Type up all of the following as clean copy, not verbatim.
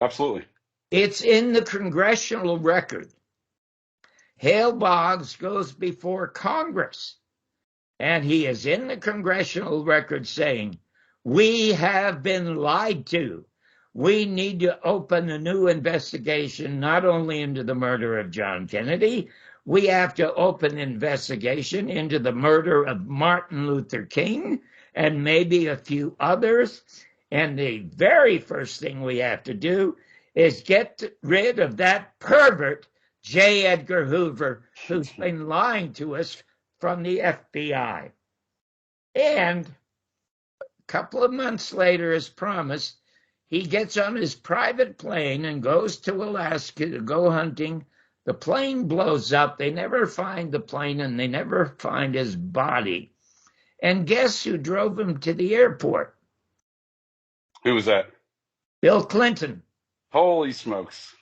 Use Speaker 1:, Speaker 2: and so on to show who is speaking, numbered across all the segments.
Speaker 1: Absolutely.
Speaker 2: It's in the congressional record. Hale Boggs goes before Congress, and he is in the congressional record saying, we have been lied to. We need to open a new investigation, not only into the murder of John Kennedy, we have to open an investigation into the murder of Martin Luther King and maybe a few others. And the very first thing we have to do is get rid of that pervert, J. Edgar Hoover, who's been lying to us from the FBI. And a couple of months later, as promised, he gets on his private plane and goes to Alaska to go hunting. The plane blows up. They never find the plane, and they never find his body. And guess who drove him to the airport?
Speaker 1: Who was that?
Speaker 2: Bill Clinton.
Speaker 1: Holy smokes.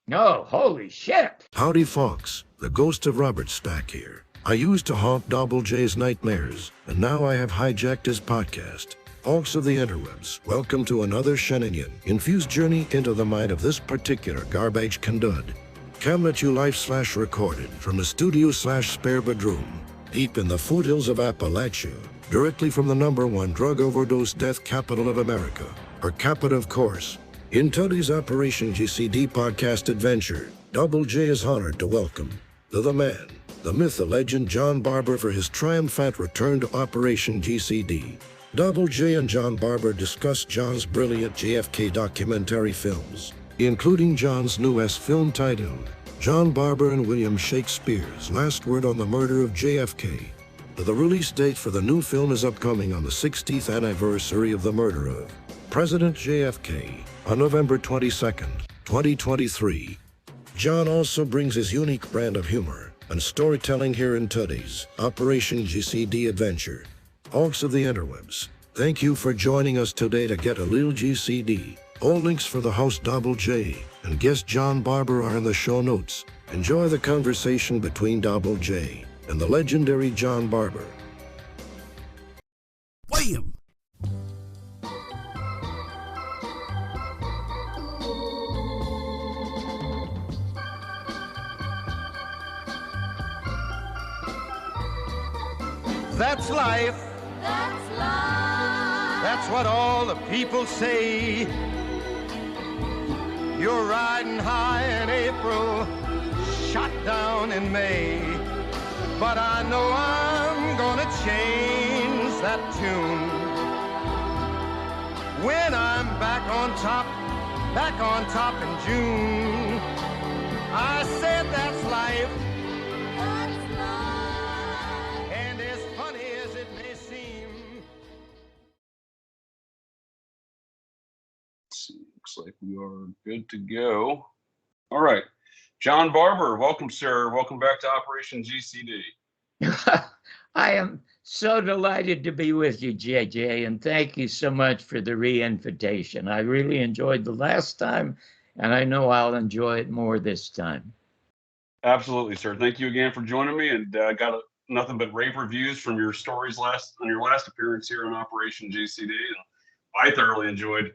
Speaker 2: No, holy shit.
Speaker 3: Howdy, folks. The ghost of Robert Stack here. I used to haunt Double J's nightmares, and now I have hijacked his podcast. Folks of the Interwebs, welcome to another shenanigan-infused journey into the mind of this particular garbage can dud. Coming at you live/recorded from the studio/spare bedroom, deep in the foothills of Appalachia, directly from the #1 drug overdose death capital of America, per capita of course. In today's Operation GCD podcast adventure, Double J is honored to welcome the man, the myth, the legend, John Barbour for his triumphant return to Operation GCD. Double J and John Barbour discuss John's brilliant JFK documentary films, including John's newest film titled John Barbour and William Shakespeare's Last Word on the Murder of JFK. The release date for the new film is upcoming on the 60th anniversary of the murder of President JFK on November 22nd, 2023. John also brings his unique brand of humor and storytelling here in today's Operation GCD adventure. Folks of the Interwebs, thank you for joining us today to get a little GCD. All links for the host Double J and guest John Barbour are in the show notes. Enjoy the conversation between Double J and the legendary John Barbour.
Speaker 4: William!
Speaker 5: That's life.
Speaker 6: That's life.
Speaker 5: That's what all the people say. You're riding high in April, shot down in May. But I know I'm gonna change that tune when I'm back on top in June. I said that's life.
Speaker 6: That's life.
Speaker 5: And as funny as it may seem.
Speaker 1: Looks like we are good to go. All right. John Barbour, welcome, sir. Welcome back to Operation GCD.
Speaker 2: I am so delighted to be with you, JJ, and thank you so much for the re-invitation. I really enjoyed the last time, and I know I'll enjoy it more this time.
Speaker 1: Absolutely, sir. Thank you again for joining me, and got nothing but rave reviews from your stories on your last appearance here on Operation GCD. And I thoroughly enjoyed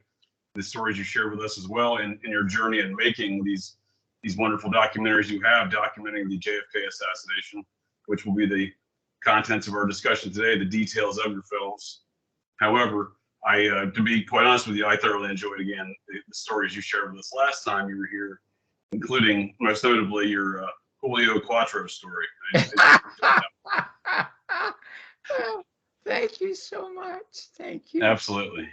Speaker 1: the stories you shared with us as well in your journey in making these wonderful documentaries you have documenting the JFK assassination, which will be the contents of our discussion today, the details of your films. However, to be quite honest with you, I thoroughly enjoyed, again, the stories you shared with us last time you were here, including most notably your Julio Quattro story.
Speaker 2: Thank you so much. Thank you.
Speaker 1: Absolutely.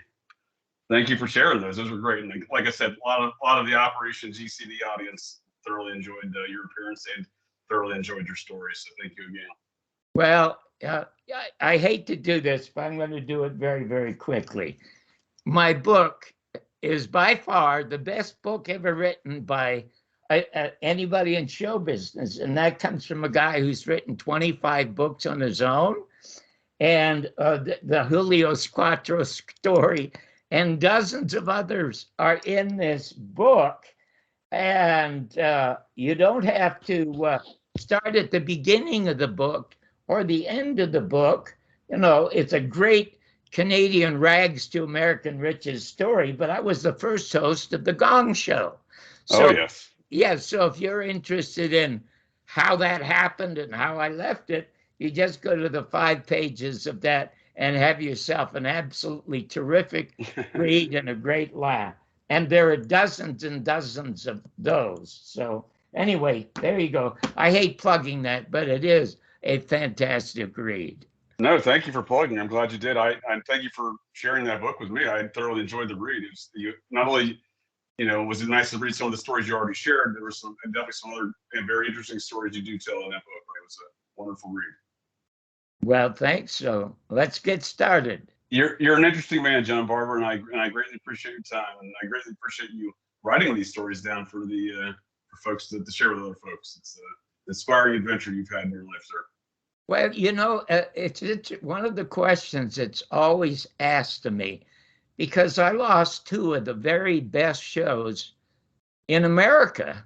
Speaker 1: Thank you for sharing those. Those were great. And like I said, a lot of the Operation GCD audience thoroughly enjoyed your appearance and thoroughly enjoyed your stories. So thank you again.
Speaker 2: Well, I hate to do this, but I'm going to do it very, very quickly. My book is by far the best book ever written by anybody in show business. And that comes from a guy who's written 25 books on his own. And the Julio Quattro story and dozens of others are in this book. And you don't have to start at the beginning of the book or the end of the book. You know, it's a great Canadian rags to American riches story, but I was the first host of the Gong Show. So,
Speaker 1: Oh, yes.
Speaker 2: yeah, so if you're interested in how that happened and how I left it, you just go to the 5 pages of that and have yourself an absolutely terrific read and a great laugh. And there are dozens and dozens of those. So anyway, there you go. I hate plugging that, but it is a fantastic read.
Speaker 1: No, thank you for plugging. I'm glad you did. And thank you for sharing that book with me. I thoroughly enjoyed the read. It was not only, was it nice to read some of the stories you already shared. There were definitely some other very interesting stories you do tell in that book. It was a wonderful read.
Speaker 2: Well, thanks. So let's get started.
Speaker 1: You're an interesting man, John Barbour, and I greatly appreciate your time, and I greatly appreciate you writing these stories down for the for folks to share with other folks. It's an inspiring adventure you've had in your life, sir.
Speaker 2: Well, it's one of the questions that's always asked of me, because I lost 2 of the very best shows in America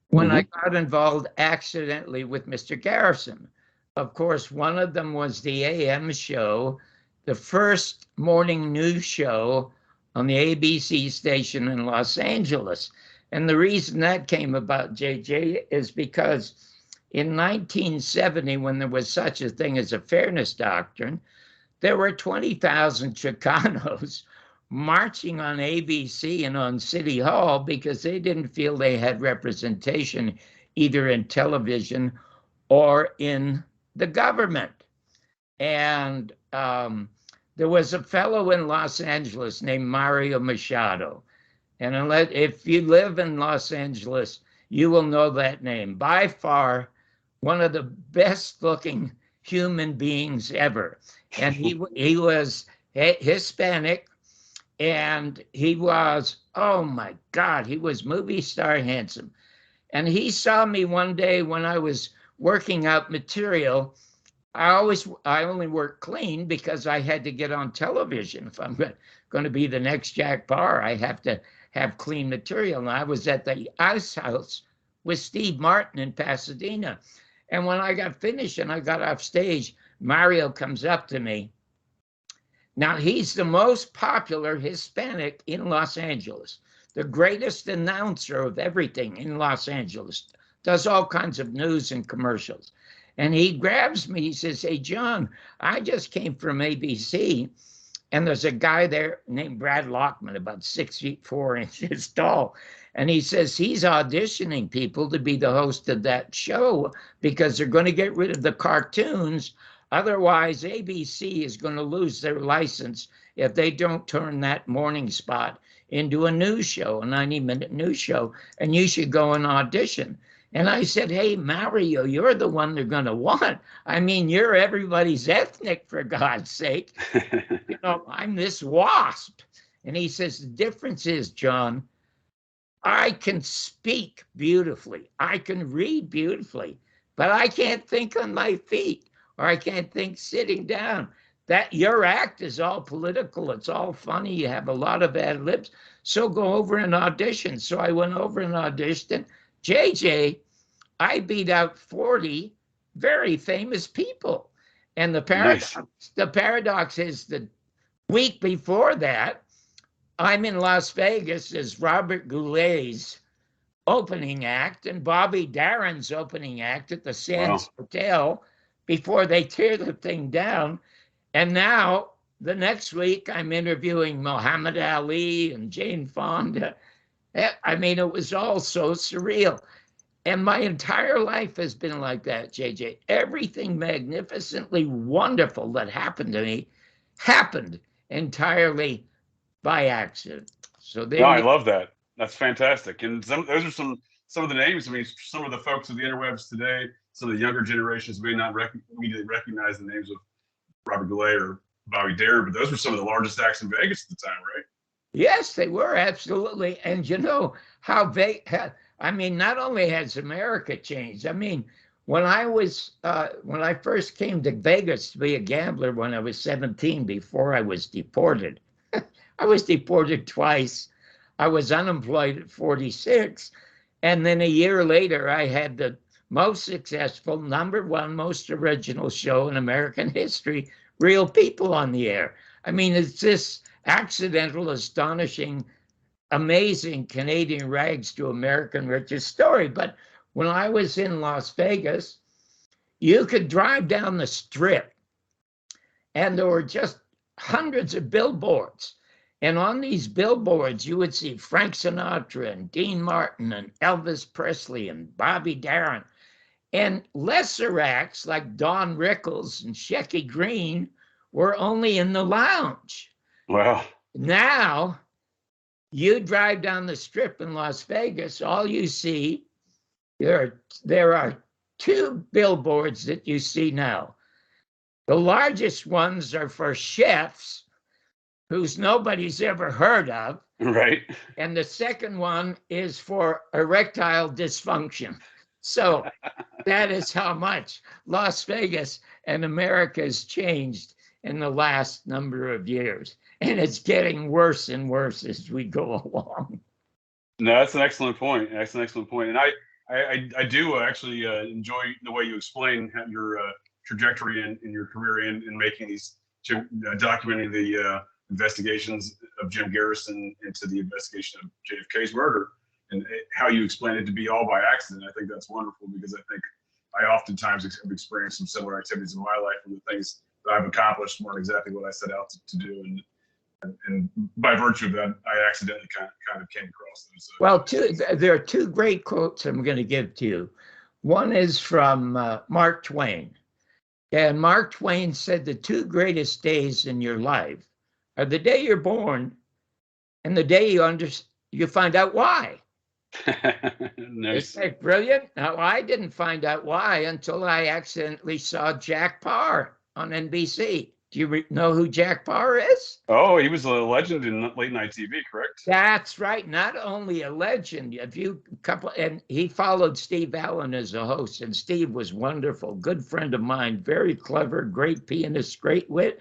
Speaker 2: when I got involved accidentally with Mr. Garrison. Of course, one of them was the AM show, the first morning news show on the ABC station in Los Angeles. And the reason that came about, JJ, is because in 1970, when there was such a thing as a fairness doctrine, there were 20,000 Chicanos marching on ABC and on City Hall because they didn't feel they had representation either in television or in the government. And there was a fellow in Los Angeles named Mario Machado. And if you live in Los Angeles, you will know that name. By far, one of the best looking human beings ever. And he was Hispanic, and he was, oh my God, he was movie star handsome. And he saw me one day when I was working out material. I only work clean because I had to get on television. If I'm going to be the next Jack Barr, I have to have clean material. And I was at the Ice House with Steve Martin in Pasadena. And when I got finished and I got off stage, Mario comes up to me. Now, he's the most popular Hispanic in Los Angeles, the greatest announcer of everything in Los Angeles, does all kinds of news and commercials. And he grabs me, he says, "Hey, John, I just came from ABC, and there's a guy there named Brad Lockman, about 6'4" tall. And he says he's auditioning people to be the host of that show because they're going to get rid of the cartoons. Otherwise, ABC is going to lose their license if they don't turn that morning spot into a news show, a 90-minute news show, and you should go and audition." And I said, "Hey, Mario, you're the one they're going to want. I mean, you're everybody's ethnic, for God's sake. I'm this wasp." And he says, "The difference is, John, I can speak beautifully. I can read beautifully, but I can't think on my feet, or I can't think sitting down. That your act is all political. It's all funny. You have a lot of ad libs. So go over and audition." So I went over and auditioned. JJ, I beat out 40 very famous people. And the paradox is the week before that, I'm in Las Vegas as Robert Goulet's opening act and Bobby Darin's opening act at the Sands Hotel before they tear the thing down. And now the next week I'm interviewing Muhammad Ali and Jane Fonda. I mean, it was all so surreal. And my entire life has been like that, JJ. Everything magnificently wonderful that happened to me happened entirely by accident. So
Speaker 1: I love that. That's fantastic. And those are some of the names. I mean, some of the folks of the interwebs today, some of the younger generations may not immediately recognize the names of Robert Goulet or Bobby Darin, but those were some of the largest acts in Vegas at the time, right?
Speaker 2: Yes, they were, absolutely. And you know how not only has America changed. I mean, when I first came to Vegas to be a gambler when I was 17, before I was deported, I was deported twice. I was unemployed at 46. And then a year later, I had the most successful, #1 most original show in American history, Real People on the Air. I mean, it's this accidental, astonishing, amazing Canadian rags to American riches story. But when I was in Las Vegas, you could drive down the strip and there were just hundreds of billboards. And on these billboards, you would see Frank Sinatra and Dean Martin and Elvis Presley and Bobby Darin. And lesser acts like Don Rickles and Shecky Green were only in the lounge.
Speaker 1: Wow.
Speaker 2: Now, you drive down the strip in Las Vegas, all you see, there are two billboards that you see now. The largest ones are for chefs who's nobody's ever heard of.
Speaker 1: Right.
Speaker 2: And the second one is for erectile dysfunction. So that is how much Las Vegas and America has changed in the last number of years. And it's getting worse and worse as we go along.
Speaker 1: No, that's an excellent point. That's an excellent point. And I do actually enjoy the way you explain your trajectory in your career in making these, documenting the investigations of Jim Garrison into the investigation of JFK's murder, and how you explain it to be all by accident. I think that's wonderful, because I think I oftentimes have experienced some similar activities in my life, and the things that I've accomplished weren't exactly what I set out to do. And by virtue of that, I accidentally kind of came across those.
Speaker 2: Well, there are two great quotes I'm going to give to you. One is from Mark Twain. And Mark Twain said the two greatest days in your life are the day you're born and the day you find out why.
Speaker 1: Nice.
Speaker 2: Isn't that brilliant? Now, I didn't find out why until I accidentally saw Jack Parr on NBC. Do you know who Jack Parr is?
Speaker 1: Oh, he was a legend in late night TV, correct?
Speaker 2: That's right. Not only a legend, and he followed Steve Allen as a host, and Steve was wonderful, good friend of mine, very clever, great pianist, great wit,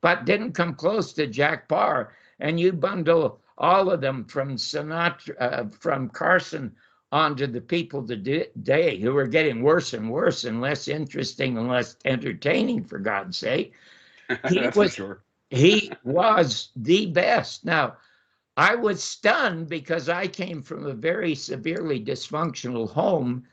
Speaker 2: but didn't come close to Jack Parr. And you bundle all of them from Sinatra, from Carson on to the people today who are getting worse and worse and less interesting and less entertaining, for God's sake.
Speaker 1: For sure.
Speaker 2: He was the best. Now, I was stunned because I came from a very severely dysfunctional home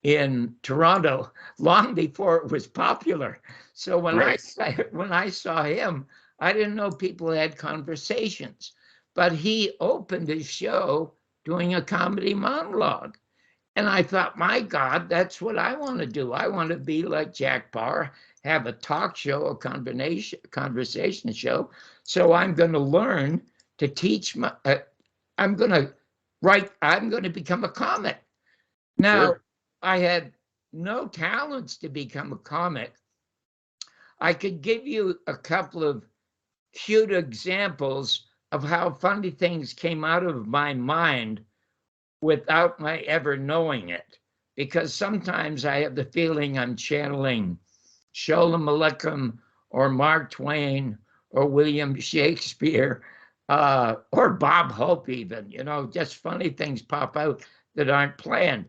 Speaker 2: in Toronto long before it was popular. So when I saw him, I didn't know people had conversations. But he opened his show doing a comedy monologue. And I thought, my God, that's what I want to do. I want to be like Jack Parr, have a talk show, a conversation show. So I'm going to learn to teach I'm going to become a comic. Now,
Speaker 1: Sure.
Speaker 2: I had no talents to become a comic. I could give you a couple of cute examples of how funny things came out of my mind without my ever knowing it. Because sometimes I have the feeling I'm channeling Sholem Aleichem or Mark Twain or William Shakespeare or Bob Hope even. Just funny things pop out that aren't planned.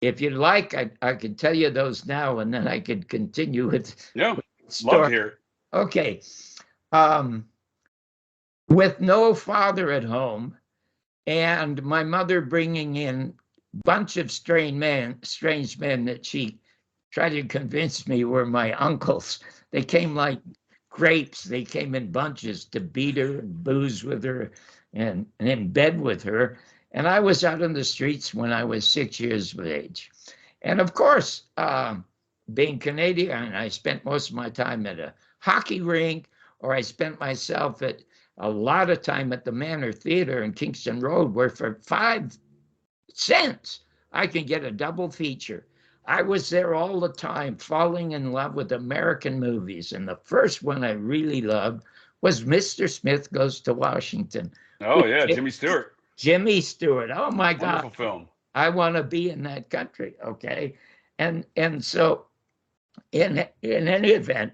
Speaker 2: If you'd like, I could tell you those now, and then I could continue with
Speaker 1: Yeah,
Speaker 2: story.
Speaker 1: love to hear it.
Speaker 2: Okay. With no father at home, and my mother bringing in a bunch of strange men that she tried to convince me were my uncles. They came like grapes. They came in bunches to beat her and booze with her and in bed with her. And I was out on the streets when I was 6 years of age. And of course, being Canadian, I spent most of my time at a hockey rink, or I spent myself at a lot of time at the Manor Theater in Kingston Road, where for 5 cents, I could get a double feature. I was there all the time, falling in love with American movies. And the first one I really loved was Mr. Smith Goes to Washington.
Speaker 1: Oh, yeah, Jimmy Stewart.
Speaker 2: Jimmy Stewart. Oh, my God.
Speaker 1: Wonderful film.
Speaker 2: I want to be in that country, okay? And so in any event,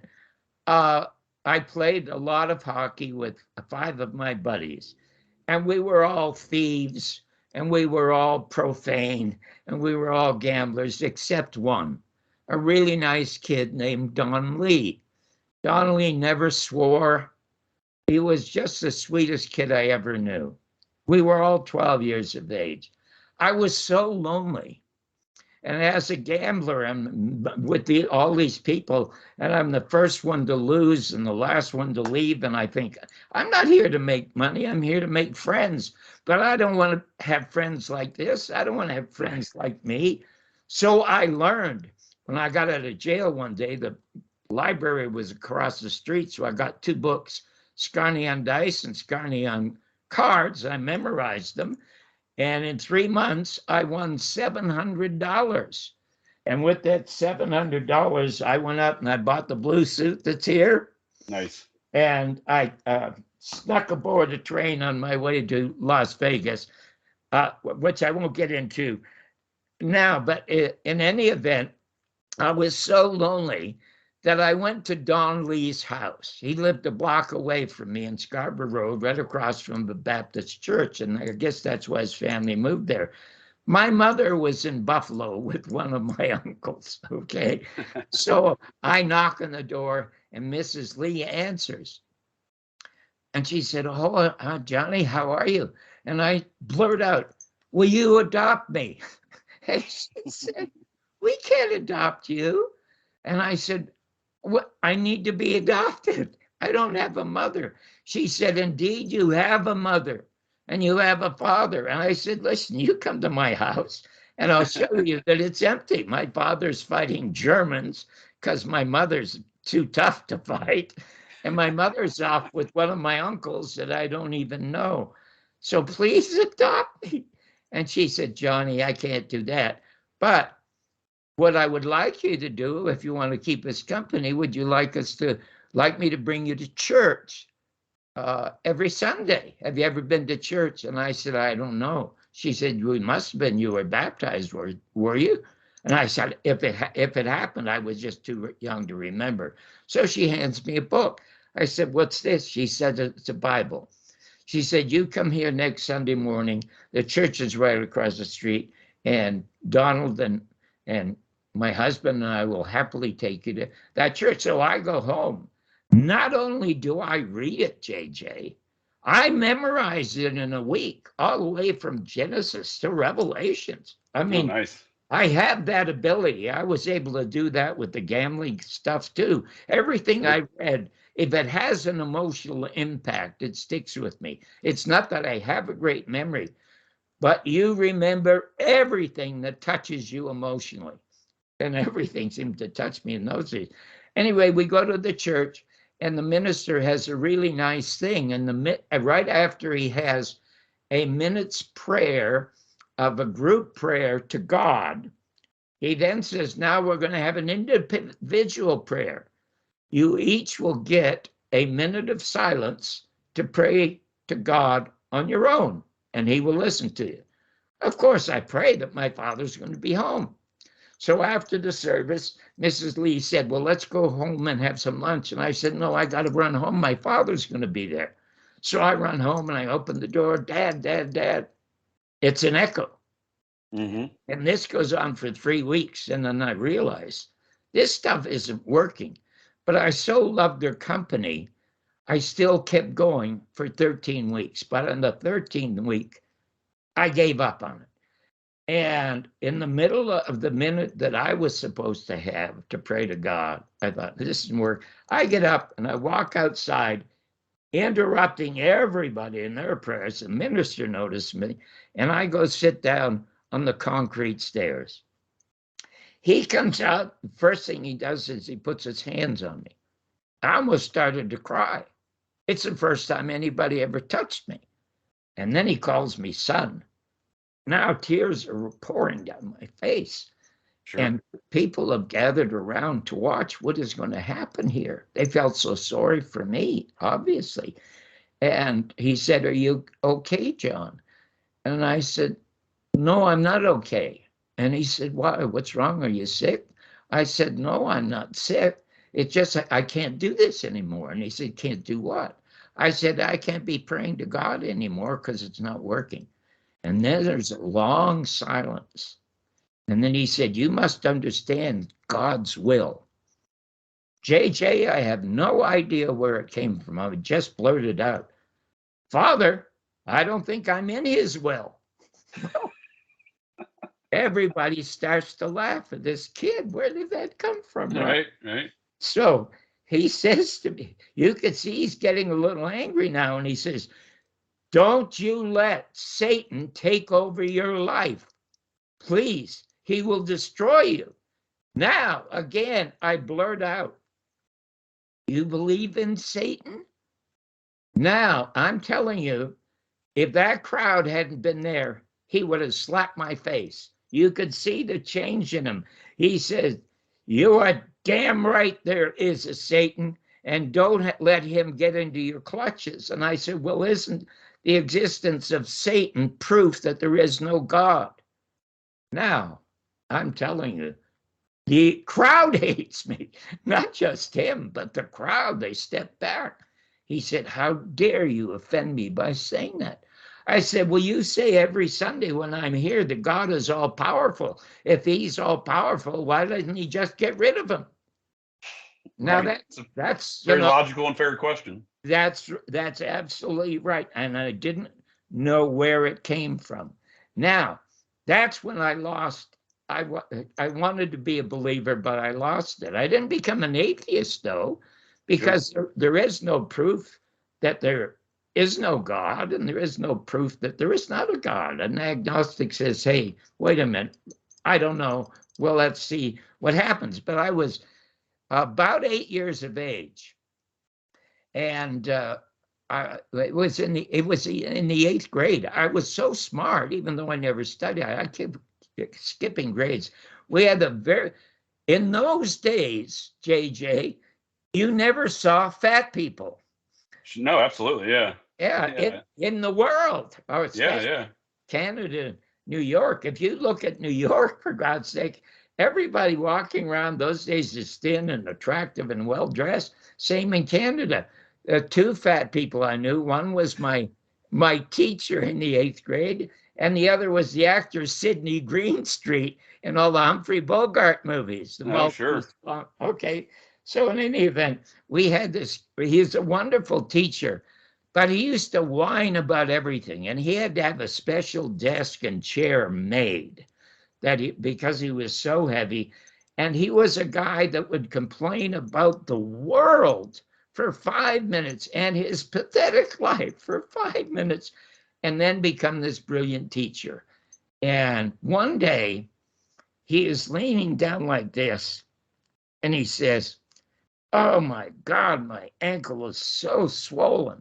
Speaker 2: I played a lot of hockey with 5 of my buddies, and we were all thieves, and we were all profane, and we were all gamblers, except one, a really nice kid named Don Lee. Don Lee never swore. He was just the sweetest kid I ever knew. We were all 12 years of age. I was so lonely. And as a gambler, I'm with all these people, and I'm the first one to lose and the last one to leave. And I think, I'm not here to make money. I'm here to make friends. But I don't want to have friends like this. I don't want to have friends like me. So I learned when I got out of jail one day, the library was across the street. So I got 2 books, Scarney on Dice and Scarney on Cards. I memorized them. And in 3 months, I won $700. And with that $700, I went out and I bought the blue suit that's here.
Speaker 1: Nice.
Speaker 2: And I snuck aboard a train on my way to Las Vegas, which I won't get into now. But in any event, I was so lonely that I went to Don Lee's house. He lived a block away from me in Scarborough Road, right across from the Baptist church. And I guess that's why his family moved there. My mother was in Buffalo with one of my uncles, okay? So I knock on the door and Mrs. Lee answers. And she said, "Oh, Johnny, how are you?" And I blurt out, "Will you adopt me?" And she said, "We can't adopt you." And I said, "What? I need to be adopted. I don't have a mother." She said, "Indeed, you have a mother and you have a father." And I said, "Listen, you come to my house and I'll show you that it's empty. My father's fighting Germans because my mother's too tough to fight. And my mother's off with one of my uncles that I don't even know. So please adopt me." And she said, "Johnny, I can't do that. But what I would like you to do, if you want to keep us company, would you like me to bring you to church every Sunday? Have you ever been to church?" And I said, "I don't know." She said, "You must have been. You were baptized, were you?" And I said, if it happened, I was just too young to remember. So she hands me a book. I said, "What's this?" She said, "It's a Bible." She said, "You come here next Sunday morning. The church is right across the street, and Donald and my husband and I will happily take you to that church." So I go home. Not only do I read it, JJ, I memorize it in a week, all the way from Genesis to Revelations. I mean,
Speaker 1: nice.
Speaker 2: I have that ability. I was able to do that with the gambling stuff too. Everything I read, if it has an emotional impact, it sticks with me. It's not that I have a great memory, but you remember everything that touches you emotionally. And everything seemed to touch me in those days. Anyway, we go to the church, and the minister has a really nice thing. And right after he has a minute's prayer of a group prayer to God, he then says, "Now we're going to have an individual prayer. You each will get a minute of silence to pray to God on your own, and he will listen to you." Of course, I pray that my father's going to be home. So after the service, Mrs. Lee said, "Well, let's go home and have some lunch." And I said, "No, I got to run home. My father's going to be there." So I run home and I open the door. "Dad, Dad, Dad." It's an echo.
Speaker 1: Mm-hmm.
Speaker 2: And this goes on for 3 weeks. And then I realized this stuff isn't working. But I so loved their company, I still kept going for 13 weeks. But on the 13th week, I gave up on it. And in the middle of the minute that I was supposed to have to pray to God, I thought, this isn't work. I get up and I walk outside, interrupting everybody in their prayers. The minister noticed me, and I go sit down on the concrete stairs. He comes out. The first thing he does is he puts his hands on me. I almost started to cry. It's the first time anybody ever touched me. And then he calls me son. Now tears are pouring down my face.
Speaker 1: Sure.
Speaker 2: And people have gathered around to watch what is going to happen here. They felt so sorry for me, obviously. And he said, "Are you okay, John?" And I said, "No, I'm not okay." And he said, "Why? What's wrong? Are you sick?" I said, "No, I'm not sick. It's just I can't do this anymore." And he said, "Can't do what?" I said, "I can't be praying to God anymore because it's not working." And then there's a long silence. And then he said, "You must understand God's will." JJ, I have no idea where it came from. I just blurted out, Father, I don't think I'm in his will. Everybody starts to laugh at this kid. Where did that come from?
Speaker 1: Right, right.
Speaker 2: So he says to me, you can see he's getting a little angry now. And he says, don't you let Satan take over your life. Please, he will destroy you. Now, again, I blurt out, you believe in Satan? Now, I'm telling you, if that crowd hadn't been there, he would have slapped my face. You could see the change in him. He says, you are damn right there is a Satan, and don't let him get into your clutches. And I said, well, isn't the existence of Satan proof that there is no God? Now, I'm telling you, the crowd hates me, not just him, but the crowd. They step back. He said, how dare you offend me by saying that? I said, well, you say every Sunday when I'm here that God is all powerful. If he's all powerful, why doesn't he just get rid of him? Now
Speaker 1: Right.
Speaker 2: that's
Speaker 1: Very logical and fair question.
Speaker 2: That's absolutely right. And I didn't know where it came from. Now, that's when I lost. I wanted to be a believer, but I lost it. I didn't become an atheist, though, because there is no proof that there is no God, and there is no proof that there is not a God. An agnostic says, hey, wait a minute, I don't know. Well, let's see what happens. But I was about 8 years of age, and it was in the 8th grade. I was so smart, even though I never studied. I kept skipping grades. We had in those days, JJ, you never saw fat people.
Speaker 1: No, absolutely, yeah.
Speaker 2: Yeah. In the world, or
Speaker 1: Yeah.
Speaker 2: Canada, New York. If you look at New York, for God's sake, everybody walking around those days is thin and attractive and well-dressed. Same in Canada. 2 fat people I knew. One was my teacher in the 8th grade, and the other was the actor Sidney Greenstreet in all the Humphrey Bogart movies.
Speaker 1: Sure.
Speaker 2: Okay. So in any event, we had this, he's a wonderful teacher, but he used to whine about everything, and he had to have a special desk and chair made because he was so heavy. And he was a guy that would complain about the world for 5 minutes and his pathetic life for 5 minutes, and then become this brilliant teacher. And one day he is leaning down like this, and he says, oh my God, my ankle is so swollen.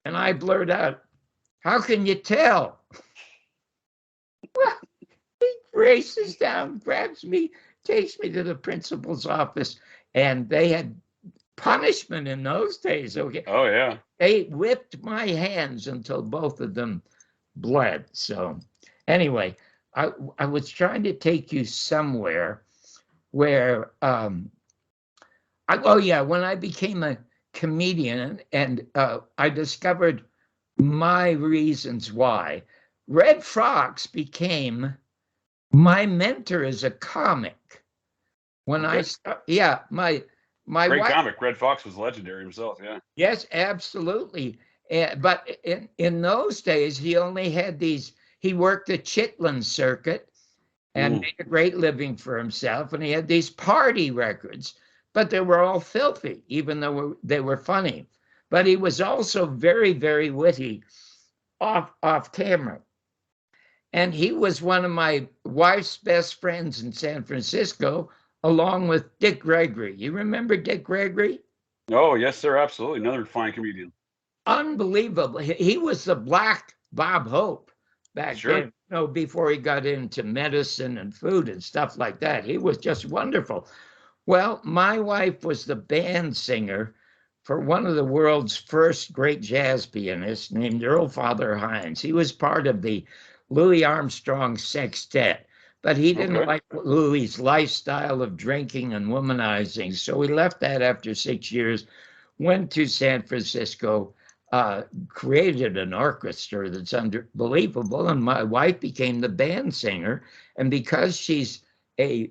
Speaker 2: And I blurt out, how can you tell? Well, he races down, grabs me, takes me to the principal's office, and they had punishment in those days. Okay.
Speaker 1: Oh, yeah.
Speaker 2: They whipped my hands until both of them bled. So anyway, I was trying to take you somewhere where, when I became a comedian and I discovered my reasons why, Red Fox became my mentor as a comic. When my
Speaker 1: great
Speaker 2: wife,
Speaker 1: comic. Red Fox was legendary himself. Yeah.
Speaker 2: yes, absolutely. But in those days, he only had these. He worked the Chitlin circuit and made a great living for himself. And he had these party records, but they were all filthy, even though they were funny. But he was also very, very witty off camera. And he was one of my wife's best friends in San Francisco, along with Dick Gregory. You remember Dick Gregory?
Speaker 1: Oh, yes, sir. Absolutely. Another fine comedian.
Speaker 2: Unbelievable. He was the Black Bob Hope back then, before he got into medicine and food and stuff like that. He was just wonderful. Well, my wife was the band singer for one of the world's first great jazz pianists named Earl Father Hines. He was part of the Louis Armstrong Sextet, but he didn't like Louis's lifestyle of drinking and womanizing. So he left that after 6 years, went to San Francisco, created an orchestra that's unbelievable, and my wife became the band singer. And because she's a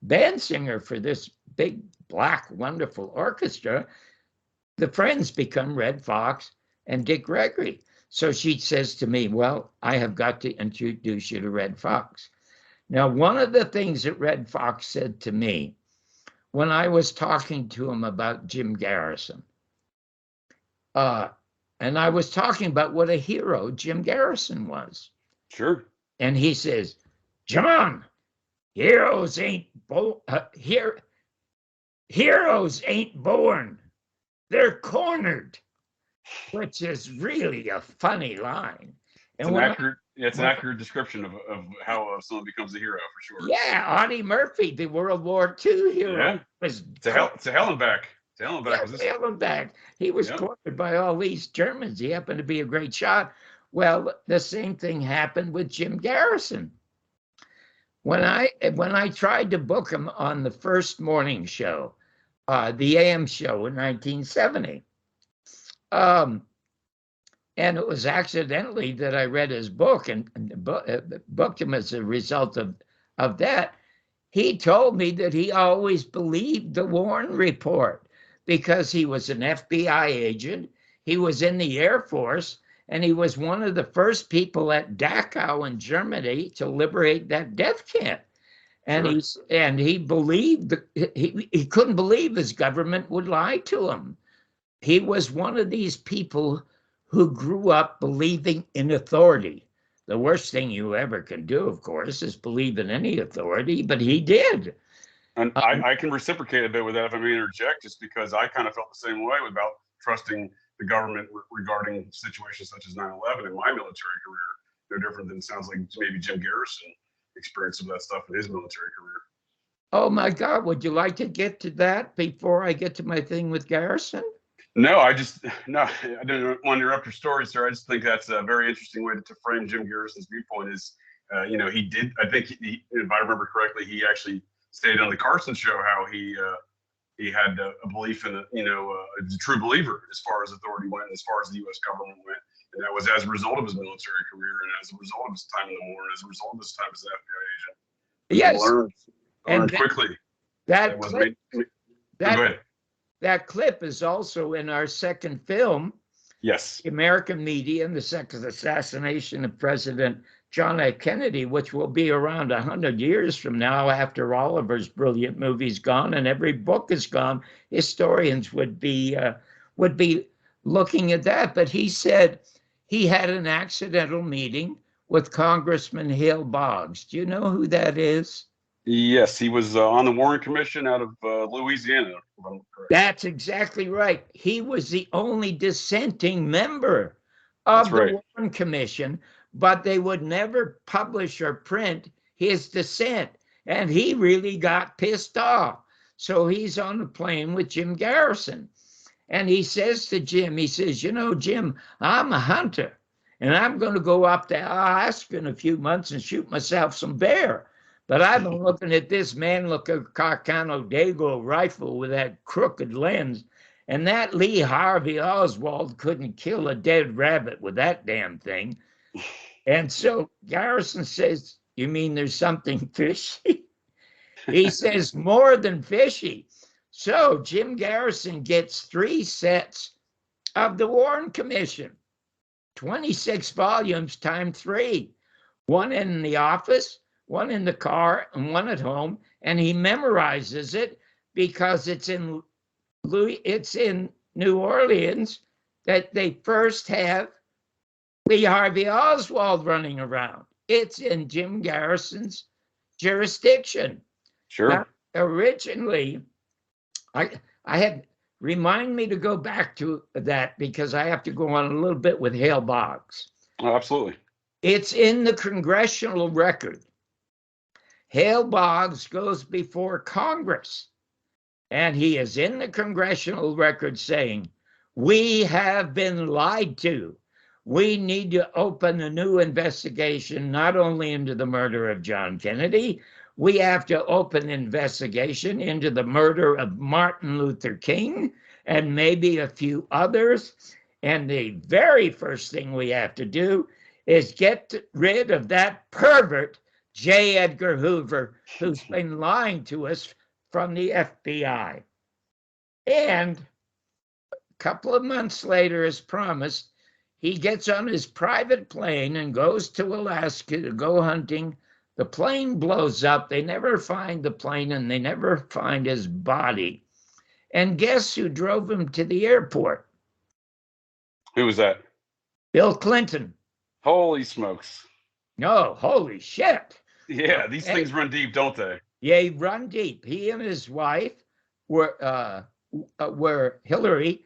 Speaker 2: band singer for this big, black, wonderful orchestra. The friends become Red Fox and Dick Gregory. So she says to me, well, I have got to introduce you to Red Fox. Now, one of the things that Red Fox said to me when I was talking to him about Jim Garrison, and I was talking about what a hero Jim Garrison was.
Speaker 1: Sure.
Speaker 2: And he says, John, heroes ain't heroes ain't born. They're cornered, which is really a funny line.
Speaker 1: It's an accurate description of how someone becomes a hero, for sure.
Speaker 2: Yeah, Audie Murphy, the World War II hero.
Speaker 1: Yeah.
Speaker 2: Was
Speaker 1: to hell and back. To hell and back.
Speaker 2: Yeah, hell and back. He was cornered by all these Germans. He happened to be a great shot. Well, the same thing happened with Jim Garrison. When I tried to book him on the first morning show, the AM show in 1970, and it was accidentally that I read his book and booked him as a result of that. He told me that he always believed the Warren Report because he was an FBI agent, he was in the Air Force, and he was one of the first people at Dachau in Germany to liberate that death camp. And
Speaker 1: Sure.
Speaker 2: he believed he couldn't believe his government would lie to him. He was one of these people who grew up believing in authority. The worst thing you ever can do, of course, is believe in any authority, but he did.
Speaker 1: And I can reciprocate a bit with that if I may interject, just because I kind of felt the same way about trusting the government regarding situations such as 9/11 in my military career. No different than it sounds like maybe Jim Garrison experienced some of that stuff in his military career.
Speaker 2: Oh my God, would you like to get to that before I get to my thing with Garrison?
Speaker 1: No, I didn't want to interrupt your story, sir. I just think that's a very interesting way to frame Jim Garrison's viewpoint is, he did, I think, if I remember correctly, he actually stated on the Carson show how he had a belief in, a true believer as far as authority went and as far as the U.S. government went. And that was as a result of his military career and as a result of his time in the war and as a result of his time as an FBI agent.
Speaker 2: Yes.
Speaker 1: He learned quickly.
Speaker 2: That clip is also in our second film.
Speaker 1: Yes.
Speaker 2: The American Media and the Second Assassination of President John F. Kennedy, which will be around 100 years from now after Oliver's brilliant movie's gone and every book is gone. Historians would be looking at that. But he said he had an accidental meeting with Congressman Hale Boggs. Do you know who that is?
Speaker 1: Yes, he was on the Warren Commission out of Louisiana, if I'm correct.
Speaker 2: That's exactly right. He was the only dissenting member of the Warren Commission, but they would never publish or print his dissent. And he really got pissed off. So he's on the plane with Jim Garrison. And he says to Jim, he says, Jim, I'm a hunter. And I'm going to go up to Alaska in a few months and shoot myself some bear. But I've been looking at this man-looking Carcano Dago rifle with that crooked lens, and that Lee Harvey Oswald couldn't kill a dead rabbit with that damn thing. And so Garrison says, you mean there's something fishy? He says, more than fishy. So Jim Garrison gets 3 sets of the Warren Commission, 26 volumes times 3, one in the office, one in the car, and one at home, and he memorizes it because it's in New Orleans that they first have Lee Harvey Oswald running around. It's in Jim Garrison's jurisdiction.
Speaker 1: Sure.
Speaker 2: Now, originally, I had remind me to go back to that because I have to go on a little bit with Hale Boggs.
Speaker 1: Oh, absolutely.
Speaker 2: It's in the congressional record. Hale Boggs goes before Congress, and he is in the congressional record saying, we have been lied to. We need to open a new investigation, not only into the murder of John Kennedy, we have to open an investigation into the murder of Martin Luther King and maybe a few others. And the very first thing we have to do is get rid of that pervert J. Edgar Hoover, who's been lying to us from the FBI. And a couple of months later, as promised, he gets on his private plane and goes to Alaska to go hunting. The plane blows up. They never find the plane and they never find his body. And guess who drove him to the airport?
Speaker 1: Who was that?
Speaker 2: Bill Clinton.
Speaker 1: Holy smokes.
Speaker 2: No, holy shit.
Speaker 1: Yeah, these things run deep, don't they?
Speaker 2: Yeah, he run deep. He and his wife were Hillary,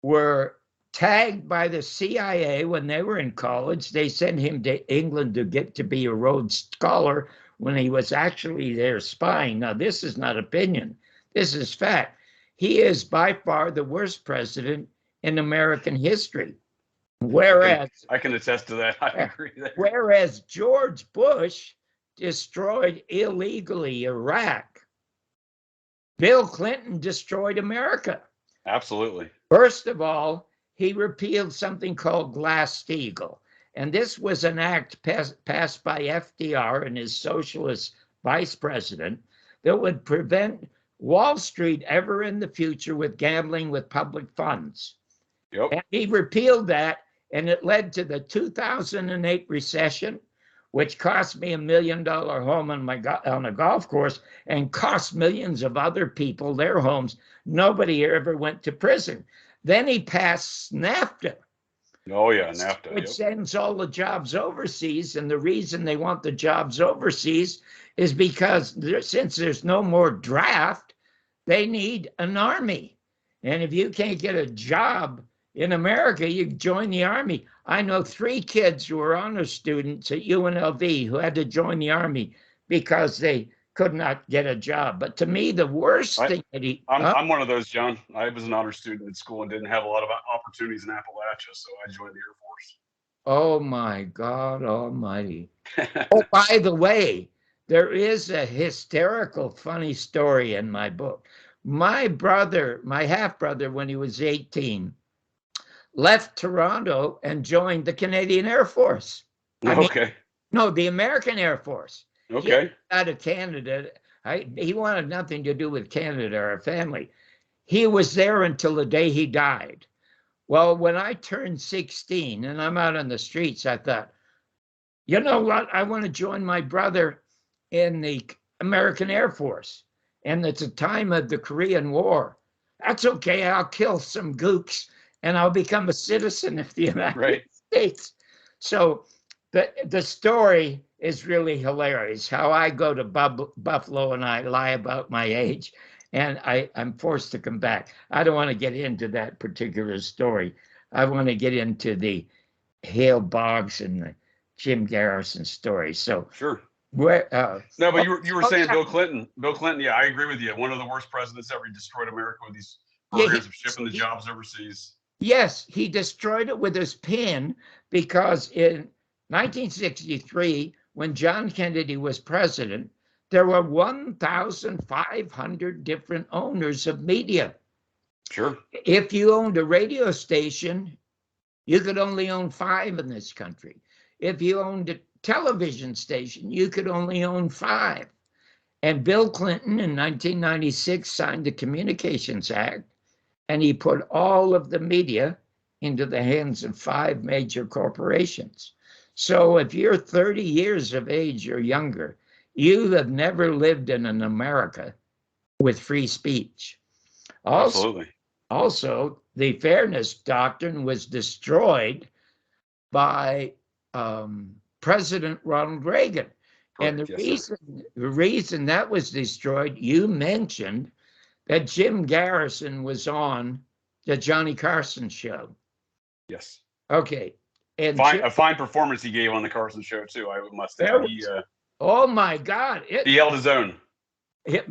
Speaker 2: were tagged by the CIA when they were in college. They sent him to England to get to be a Rhodes Scholar when he was actually there spying. Now, this is not opinion. This is fact. He is by far the worst president in American history. Whereas
Speaker 1: I can attest to that. I agree there.
Speaker 2: Whereas George Bush destroyed illegally Iraq, Bill Clinton destroyed America.
Speaker 1: Absolutely.
Speaker 2: First of all, he repealed something called Glass-Steagall. And this was an act passed by FDR and his socialist vice president that would prevent Wall Street ever in the future with gambling with public funds.
Speaker 1: Yep.
Speaker 2: And he repealed that, and it led to the 2008 recession, which cost me $1 million home on a golf course and cost millions of other people their homes. Nobody ever went to prison. Then he passed NAFTA.
Speaker 1: Oh, yeah, NAFTA.
Speaker 2: Which sends all the jobs overseas. And the reason they want the jobs overseas is because since there's no more draft, they need an army. And if you can't get a job in America, you join the army. I know 3 kids who were honor students at UNLV who had to join the army because they could not get a job. But to me, the worst thing that
Speaker 1: I'm one of those, John. I was an honor student at school and didn't have a lot of opportunities in Appalachia, so I joined the Air Force.
Speaker 2: Oh, my God almighty. Oh, by the way, there is a hysterical, funny story in my book. My brother, my half-brother, when he was 18, left Toronto and joined the Canadian Air Force. No, the American Air Force.
Speaker 1: Okay.
Speaker 2: Out of Canada. He wanted nothing to do with Canada or our family. He was there until the day he died. Well, when I turned 16 and I'm out on the streets, I thought, you know what? I want to join my brother in the American Air Force. And it's a time of the Korean War. That's okay. I'll kill some gooks and I'll become a citizen of the United States. So the story is really hilarious, how I go to Buffalo and I lie about my age and I'm forced to come back. I don't want to get into that particular story. I want to get into the Hale Boggs and the Jim Garrison story. So
Speaker 1: sure.
Speaker 2: No,
Speaker 1: but you were saying Bill Clinton. Bill Clinton, yeah, I agree with you. One of the worst presidents ever. He destroyed America with these programs of shipping the jobs overseas.
Speaker 2: Yes, he destroyed it with his pen because in 1963, when John Kennedy was president, there were 1,500 different owners of media.
Speaker 1: Sure.
Speaker 2: If you owned a radio station, you could only own 5 in this country. If you owned a television station, you could only own 5. And Bill Clinton in 1996 signed the Communications Act, and he put all of the media into the hands of 5 major corporations. So if you're 30 years of age or younger, you have never lived in an America with free speech. Also, the fairness doctrine was destroyed by President Ronald Reagan. And the reason that was destroyed, you mentioned that Jim Garrison was on the Johnny Carson show.
Speaker 1: Yes.
Speaker 2: Okay. And
Speaker 1: a fine performance he gave on the Carson show too, I must add.
Speaker 2: Oh my God.
Speaker 1: He held his own.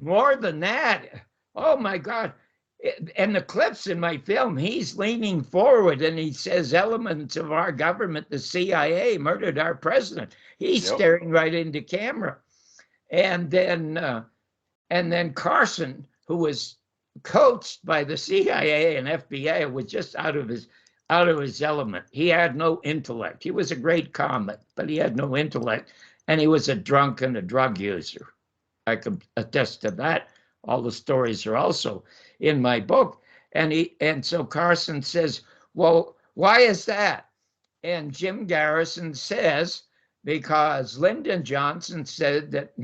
Speaker 2: More than that. Oh my God. And the clips in my film, he's leaning forward and he says elements of our government, the CIA, murdered our president. He's staring right into camera. And then Carson, who was coached by the CIA and FBI, was just out of his element. He had no intellect. He was a great comic, but he had no intellect. And he was a drunk and a drug user. I can attest to that. All the stories are also in my book. And so Carson says, well, why is that? And Jim Garrison says, because Lyndon Johnson said that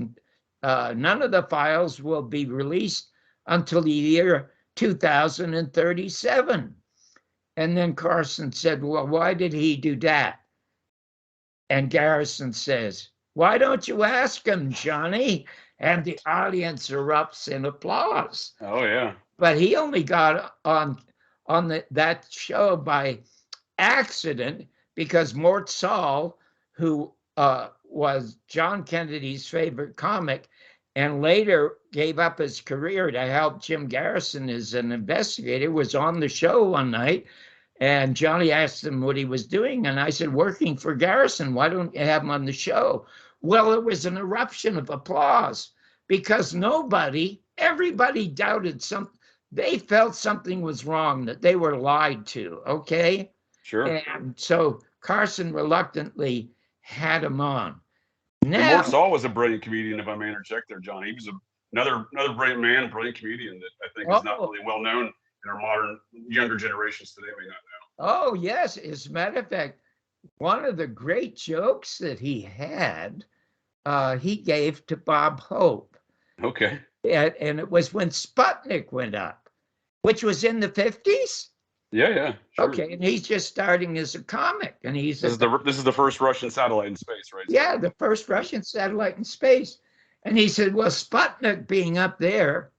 Speaker 2: none of the files will be released until the year 2037. And then Carson said, well, why did he do that? And Garrison says, why don't you ask him, Johnny? And the audience erupts in applause.
Speaker 1: Oh, yeah.
Speaker 2: But he only got on that show by accident because Mort Saul, who was John Kennedy's favorite comic, and later gave up his career to help Jim Garrison as an investigator, was on the show one night. And Johnny asked him what he was doing. And I said, working for Garrison. Why don't you have him on the show? Well, it was an eruption of applause because everybody doubted something. They felt something was wrong, that they were lied to, okay?
Speaker 1: Sure.
Speaker 2: And so Carson reluctantly had him on.
Speaker 1: And
Speaker 2: Now,
Speaker 1: Mort Saul was a brilliant comedian, if I may interject there, John. He was another brilliant man, brilliant comedian that I think is not really well known in our modern, younger generations today may not know.
Speaker 2: oh, yes. As a matter of fact, one of the great jokes that he had, he gave to Bob Hope.
Speaker 1: Okay.
Speaker 2: And it was when Sputnik went up, which was in the 50s.
Speaker 1: Yeah. Sure.
Speaker 2: Okay, and he's just starting as a comic, and
Speaker 1: This is the first Russian satellite in space, right?
Speaker 2: yeah, the first Russian satellite in space. And he said, well, Sputnik being up there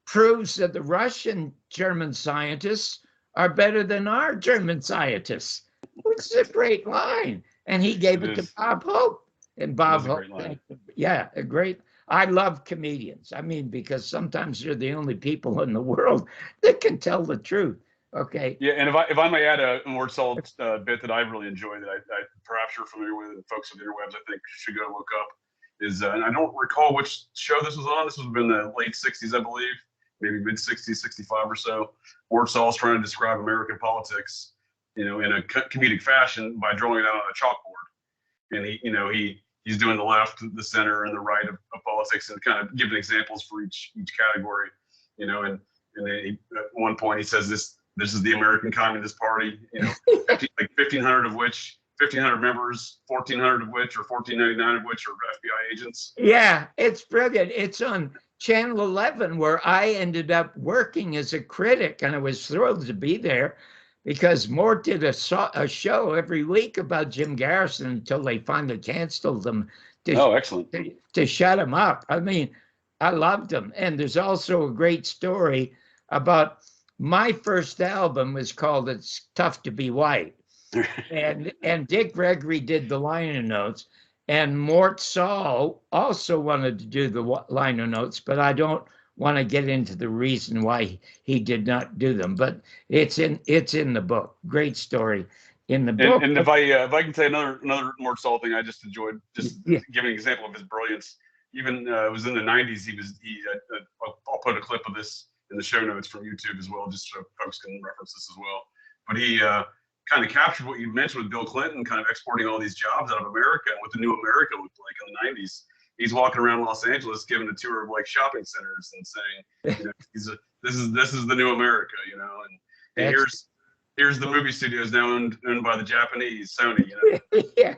Speaker 2: proves that the Russian German scientists are better than our German scientists, which is a great line. And he gave it to Bob Hope. And Bob Hope, yeah, a great. I love comedians. I mean, because sometimes they're the only people in the world that can tell the truth. Okay.
Speaker 1: Yeah, and if I may add a Mort Saul bit that I really enjoy that I perhaps you're familiar with, and folks with Interwebs I think should go look up, is and I don't recall which show this was on. This was in the late 60s, I believe, maybe mid 60s, 65 or so. Mort Saul's trying to describe American politics, in a comedic fashion by drawing it out on a chalkboard. And he's doing the left, the center, and the right of politics, and kind of giving examples for each category. And then at one point he says this is the American Communist Party, 1,500 of which, 1,500 members, 1,400 of which, or 1,499 of which are FBI agents.
Speaker 2: Yeah, it's brilliant. It's on Channel 11, where I ended up working as a critic, and I was thrilled to be there because Mort did a show every week about Jim Garrison until they finally canceled them
Speaker 1: Excellent.
Speaker 2: to shut him up. I mean, I loved him. And there's also a great story about my first album was called It's Tough to Be White. and Dick Gregory did the liner notes. And Mort Saul also wanted to do the liner notes, but I don't want to get into the reason why he did not do them. But it's in the book. Great story in the book.
Speaker 1: And if I can say another Mort Saul thing I just enjoyed, giving an example of his brilliance. Even it was in the 90s. I'll put a clip of this in the show notes from YouTube as well, just so folks can reference this as well. But he kind of captured what you mentioned with Bill Clinton, kind of exporting all these jobs out of America and what the new America looked like in the 90s. He's walking around Los Angeles giving a tour of like shopping centers and saying, this is the new America, and here's the movie studios now owned by the Japanese, Sony.
Speaker 2: Yeah.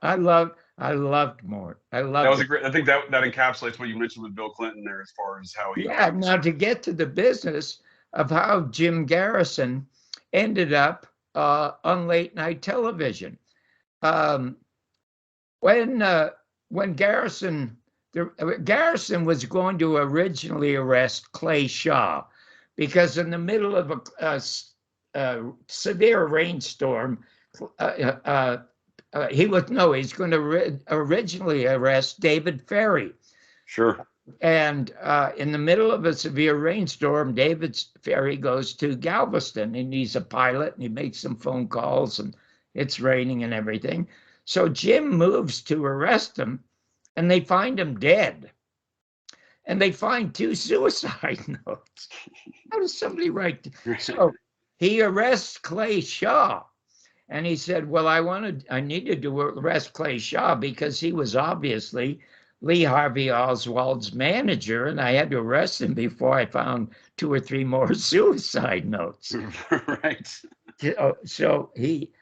Speaker 2: I loved Mort. That
Speaker 1: was a great. I think that encapsulates what you mentioned with Bill Clinton there, as far as how he.
Speaker 2: Yeah. Now to get to the business of how Jim Garrison ended up on late night television, when Garrison was going to originally arrest Clay Shaw, because in the middle of a severe rainstorm, he's going to originally arrest David Ferry.
Speaker 1: Sure.
Speaker 2: And in the middle of a severe rainstorm, David Ferry goes to Galveston, and he's a pilot, and he makes some phone calls, and it's raining and everything. So Jim moves to arrest him, and they find him dead. And they find 2 suicide notes. How does somebody write? So he arrests Clay Shaw, And he said, well, I needed to arrest Clay Shaw because he was obviously Lee Harvey Oswald's manager, and I had to arrest him before I found 2 or 3 more suicide notes.
Speaker 1: Right.
Speaker 2: So he.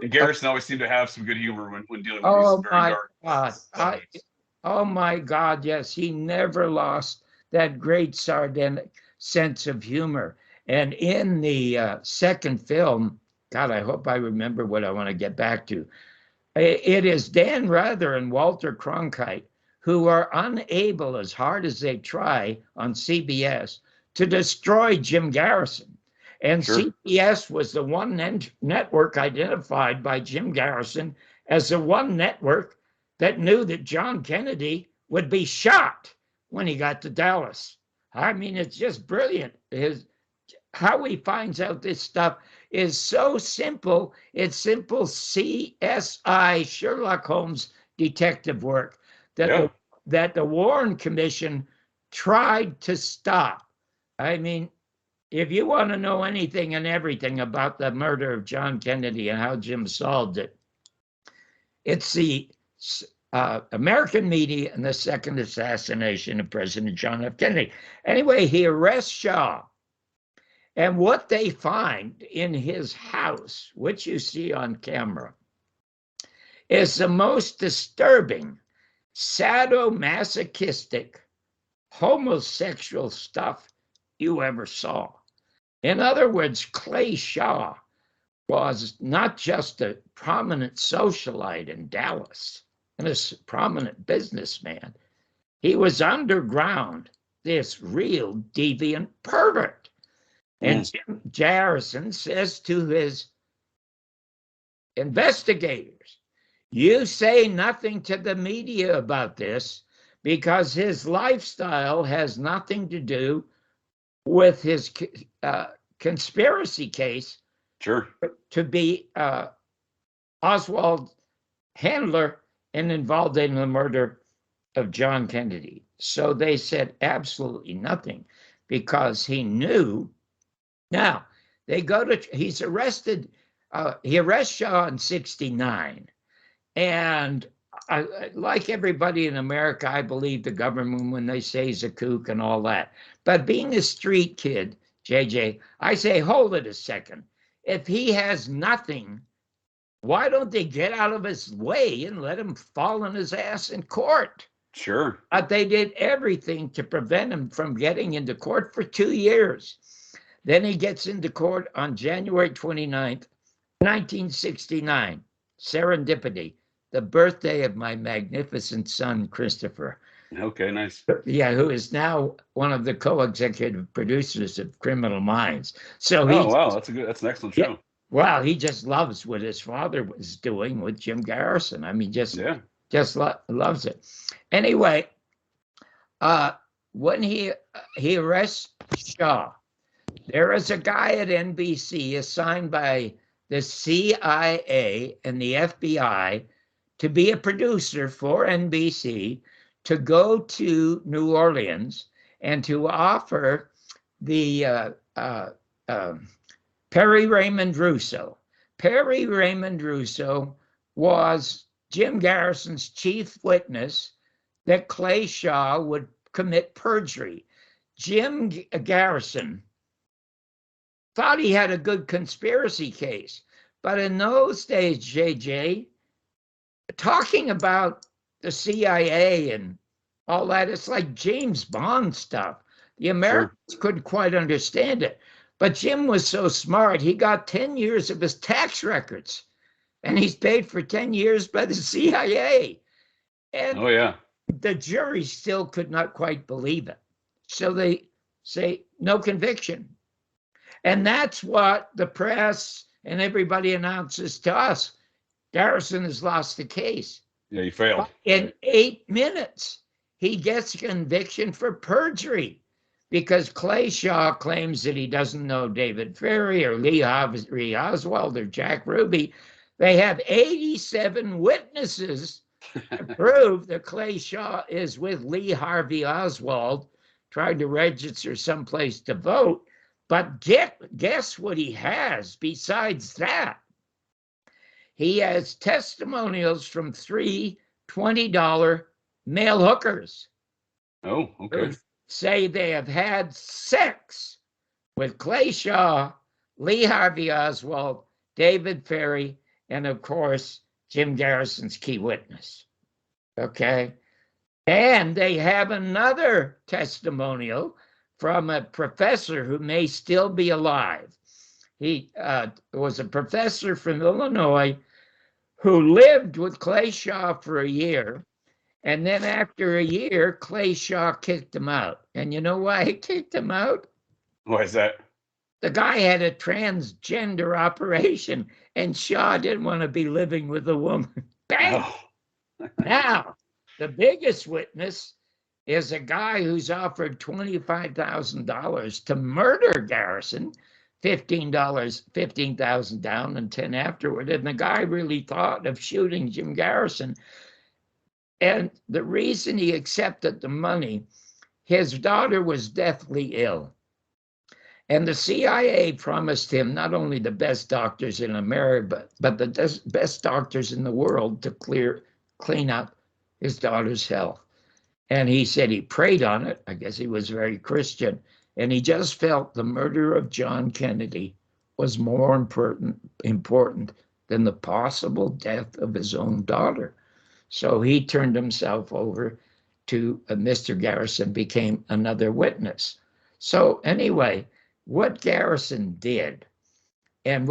Speaker 1: Garrison always seemed to have some good humor when dealing with
Speaker 2: Oh
Speaker 1: these very
Speaker 2: my
Speaker 1: dark
Speaker 2: God!
Speaker 1: subjects.
Speaker 2: Oh my God! Yes, he never lost that great sardonic sense of humor. And in the second film, God, I hope I remember what I want to get back to. It is Dan Rather and Walter Cronkite who are unable, as hard as they try on CBS, to destroy Jim Garrison. And
Speaker 1: Sure.
Speaker 2: CBS was the one network identified by Jim Garrison as the one network that knew that John Kennedy would be shot when he got to Dallas. I mean, it's just brilliant. How he finds out this stuff is so simple. It's simple CSI, Sherlock Holmes detective work that the Warren Commission tried to stop. I mean, if you want to know anything and everything about the murder of John Kennedy and how Jim solved it, it's the American media and the second assassination of President John F. Kennedy. Anyway, he arrests Shaw. And what they find in his house, which you see on camera, is the most disturbing, sadomasochistic, homosexual stuff you ever saw. In other words, Clay Shaw was not just a prominent socialite in Dallas and a prominent businessman. He was underground, this real deviant pervert. And Jim Garrison says to his investigators, you say nothing to the media about this because his lifestyle has nothing to do with his conspiracy case to be Oswald handler and involved in the murder of John Kennedy. So they said absolutely nothing because he knew. Now, he's arrested, he arrests Shaw in 1969. And like everybody in America, I believe the government when they say he's a kook and all that. But being a street kid, JJ, I say, hold it a second. If he has nothing, why don't they get out of his way and let him fall on his ass in court?
Speaker 1: Sure.
Speaker 2: They did everything to prevent him from getting into court for 2 years. Then he gets into court on January 29th, 1969. Serendipity, the birthday of my magnificent son, Christopher.
Speaker 1: Okay, nice.
Speaker 2: Yeah, who is now one of the co-executive producers of Criminal Minds. So
Speaker 1: wow, that's an excellent show.
Speaker 2: Yeah, well, he just loves what his father was doing with Jim Garrison. I mean, just loves it. Anyway, when he arrests Shaw, there is a guy at NBC assigned by the CIA and the FBI to be a producer for NBC to go to New Orleans and to offer the Perry Raymond Russo. Perry Raymond Russo was Jim Garrison's chief witness that Clay Shaw would commit perjury. Jim Garrison thought he had a good conspiracy case. But in those days, JJ, talking about the CIA and all that, it's like James Bond stuff. The Americans couldn't quite understand it. But Jim was so smart, he got 10 years of his tax records. And he's paid for 10 years by the CIA. And the jury still could not quite believe it. So they say, no conviction. And that's what the press and everybody announces to us. Garrison has lost the case.
Speaker 1: Yeah, he failed.
Speaker 2: In 8 minutes, he gets a conviction for perjury because Clay Shaw claims that he doesn't know David Ferrie or Lee Harvey Oswald or Jack Ruby. They have 87 witnesses to prove that Clay Shaw is with Lee Harvey Oswald trying to register someplace to vote. But guess what he has besides that? he has testimonials from three $20 male hookers
Speaker 1: Oh, okay.
Speaker 2: who say they have had sex with Clay Shaw, Lee Harvey Oswald, David Ferry, and of course, Jim Garrison's key witness. Okay. And they have another testimonial from a professor who may still be alive. He was a professor from Illinois who lived with Clay Shaw for a year. And then after a year, Clay Shaw kicked him out. And you know why he kicked him out?
Speaker 1: Why is that?
Speaker 2: The guy had a transgender operation, and Shaw didn't want to be living with a woman. Bang!
Speaker 1: Oh.
Speaker 2: Now, the biggest witness is a guy who's offered $25,000 to murder Garrison, $15,000 down and 10 afterward. And the guy really thought of shooting Jim Garrison. And the reason he accepted the money, his daughter was deathly ill. And the CIA promised him not only the best doctors in America, but the best doctors in the world to clean up his daughter's health. And he said he prayed on it. I guess he was very Christian. And he just felt the murder of John Kennedy was more important than the possible death of his own daughter. So he turned himself over to Mr. Garrison, became another witness. So anyway, what Garrison did, and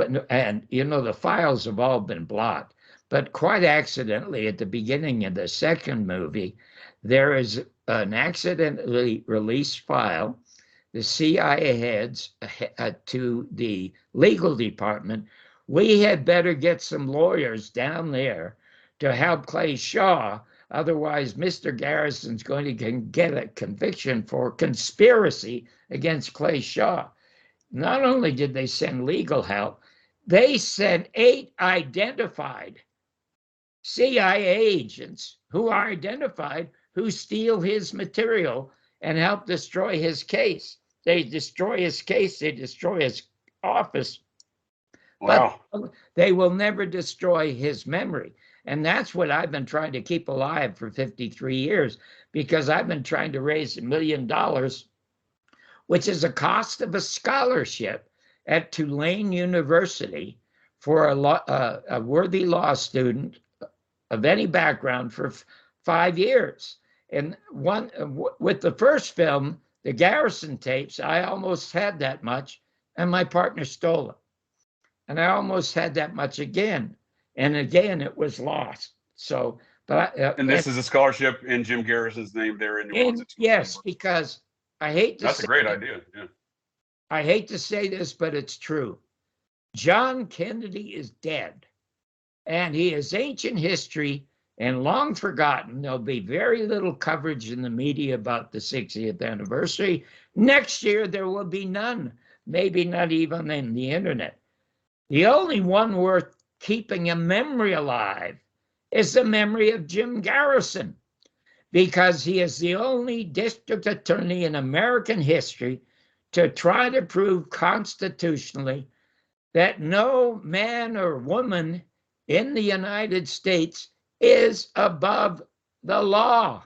Speaker 2: you know, the files have all been blocked, but quite accidentally at the beginning of the second movie, there is an accidentally released file. The CIA heads to the legal department, we had better get some lawyers down there to help Clay Shaw. Otherwise, Mr. Garrison's going to get a conviction for conspiracy against Clay Shaw. Not only did they send legal help, they sent 8 identified CIA agents who are identified who steal his material and help destroy his case. They destroy his case, they destroy his office.
Speaker 1: Wow.
Speaker 2: But they will never destroy his memory. And that's what I've been trying to keep alive for 53 years, because I've been trying to raise $1 million, which is a cost of a scholarship at Tulane University for a worthy law student of any background for 5 years. And with the first film, the Garrison tapes, I almost had that much, and my partner stole it. And I almost had that much again. And again, it was lost. So, but
Speaker 1: and this is a scholarship in Jim Garrison's name there in New Orleans.
Speaker 2: Yes, because I hate to
Speaker 1: That's a great idea. Yeah.
Speaker 2: I hate to say this, but it's true. John Kennedy is dead, and he is ancient history and long forgotten. There'll be very little coverage in the media about the 60th anniversary. Next year, there will be none, maybe not even in the internet. The only one worth keeping a memory alive is the memory of Jim Garrison, because he is the only district attorney in American history to try to prove constitutionally that no man or woman in the United States is above the law.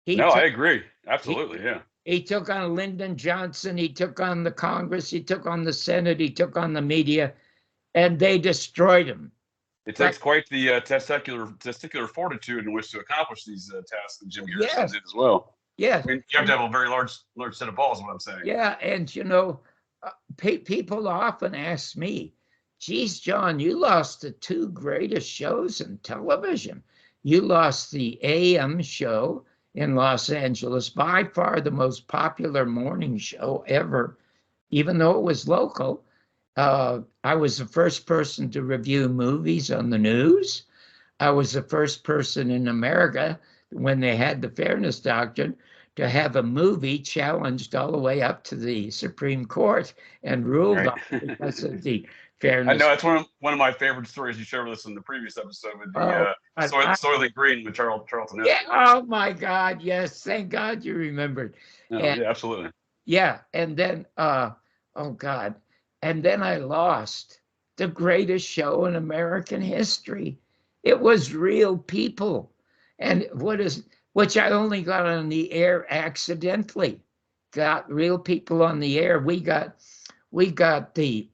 Speaker 1: I agree. Absolutely, yeah.
Speaker 2: He took on Lyndon Johnson, he took on the Congress, he took on the Senate, he took on the media, and they destroyed him.
Speaker 1: It takes quite the testicular fortitude in which to accomplish these tasks that Jim Garrison did as well.
Speaker 2: Yes.
Speaker 1: I mean, you have to have a very large set of balls, is what I'm saying.
Speaker 2: Yeah, and you know, people often ask me, geez, John, you lost the 2 greatest shows in television. You lost the AM show in Los Angeles, by far the most popular morning show ever, even though it was local. I was the first person to review movies on the news. I was the first person in America, when they had the fairness doctrine, to have a movie challenged all the way up to the Supreme Court and ruled on because of the fairness.
Speaker 1: I know that's one of my favorite stories you shared with us in the previous episode with the Soylent Green with Charlton.
Speaker 2: Yeah. Oh my God. Yes. Thank God you remembered.
Speaker 1: Yeah, absolutely.
Speaker 2: Yeah. And then, oh God. And then I lost the greatest show in American history. It was real people. And which I only got on the air accidentally. Got real people on the air. We got the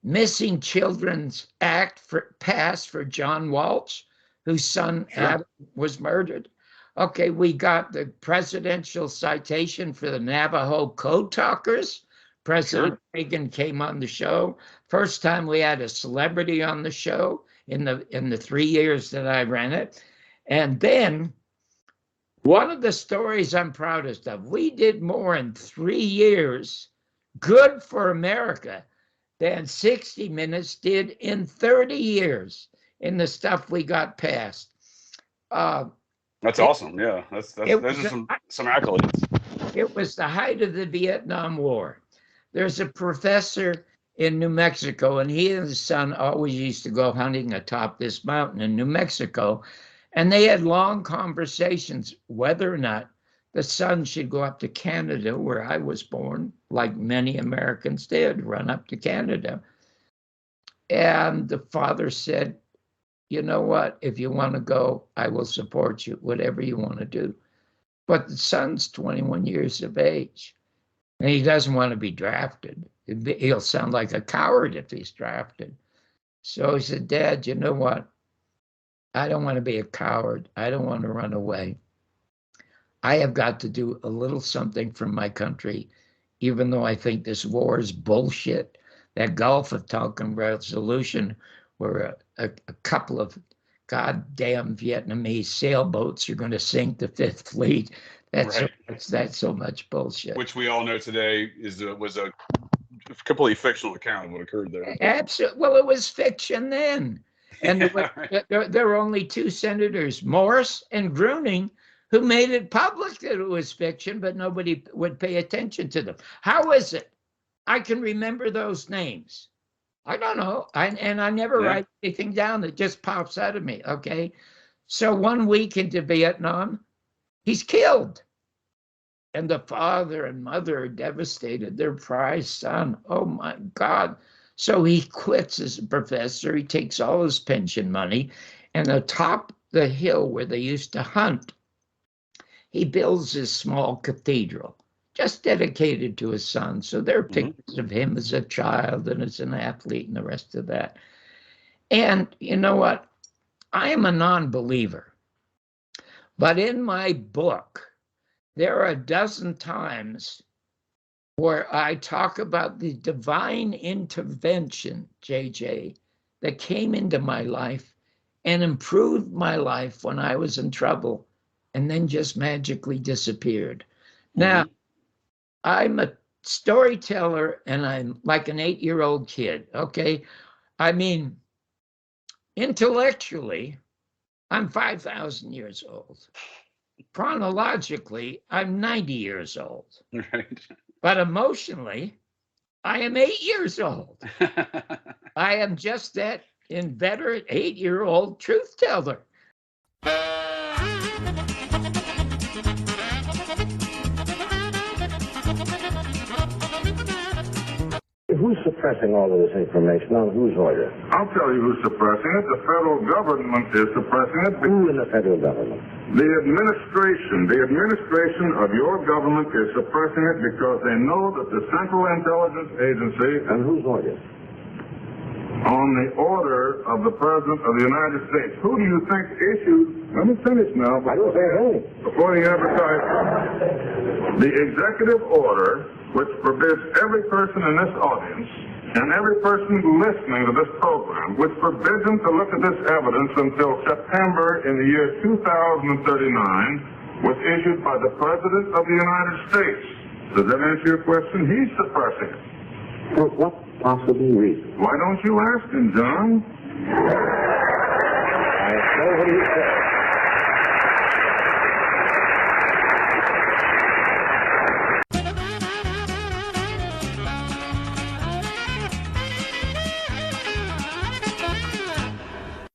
Speaker 2: Missing Children's Act passed for John Walsh, whose son Adam was murdered. Okay, we got the presidential citation for the Navajo Code Talkers. President Reagan came on the show. First time we had a celebrity on the show in the 3 years that I ran it. And then one of the stories I'm proudest of, we did more in 3 years, good for America, than 60 Minutes did in 30 years in the stuff we got passed.
Speaker 1: That's awesome. Yeah, those are some accolades.
Speaker 2: It was the height of the Vietnam War. There's a professor in New Mexico, and he and his son always used to go hunting atop this mountain in New Mexico, and they had long conversations whether or not the son should go up to Canada, where I was born, like many Americans did, run up to Canada. And the father said, you know what, if you want to go, I will support you, whatever you want to do. But the son's 21 years of age, and he doesn't want to be drafted. He'll sound like a coward if he's drafted. So he said, Dad, you know what? I don't want to be a coward. I don't want to run away. I have got to do a little something for my country, even though I think this war is bullshit. That Gulf of Tonkin resolution, where a couple of goddamn Vietnamese sailboats are going to sink the Fifth Fleet. That's so much bullshit.
Speaker 1: Which we all know today was a completely fictional account of what occurred there.
Speaker 2: Absolutely. Well, it was fiction then. And there were only two senators, Morse and Gruning, who made it public that it was fiction, but nobody would pay attention to them. How is it I can remember those names? I don't know. I never write anything down. It just pops out of me, okay? So 1 week into Vietnam, he's killed. And the father and mother are devastated. Their prized son, oh my God. So he quits as a professor. He takes all his pension money, and atop the hill where they used to hunt, he builds this small cathedral, just dedicated to his son. So there are pictures of him as a child and as an athlete and the rest of that. And you know what? I am a non-believer. But in my book, there are a dozen times where I talk about the divine intervention, JJ, that came into my life and improved my life when I was in trouble, and then just magically disappeared. Now, I'm a storyteller, and I'm like an 8-year-old kid, okay? I mean, intellectually, I'm 5,000 years old. Chronologically, I'm 90 years old.
Speaker 1: Right.
Speaker 2: But emotionally, I am 8 years old. I am just that inveterate 8-year-old truth teller.
Speaker 4: Who's suppressing all of this information? On whose order?
Speaker 7: I'll tell you who's suppressing it. The federal government is suppressing it.
Speaker 4: Who in the federal government?
Speaker 7: The administration of your government is suppressing it because they know that the Central Intelligence Agency,
Speaker 4: On whose order?
Speaker 7: on the order of the President of the United States, who do you think issued, let me finish now,
Speaker 4: I don't say who.
Speaker 7: before the advertisement, the executive order which forbids every person in this audience and every person listening to this program, which forbids them to look at this evidence until September in the year 2039, was issued by the President of the United States. Does that answer your question? He's suppressing it.
Speaker 4: For what possible reason?
Speaker 7: Why don't you ask him, John?
Speaker 4: I know what he said.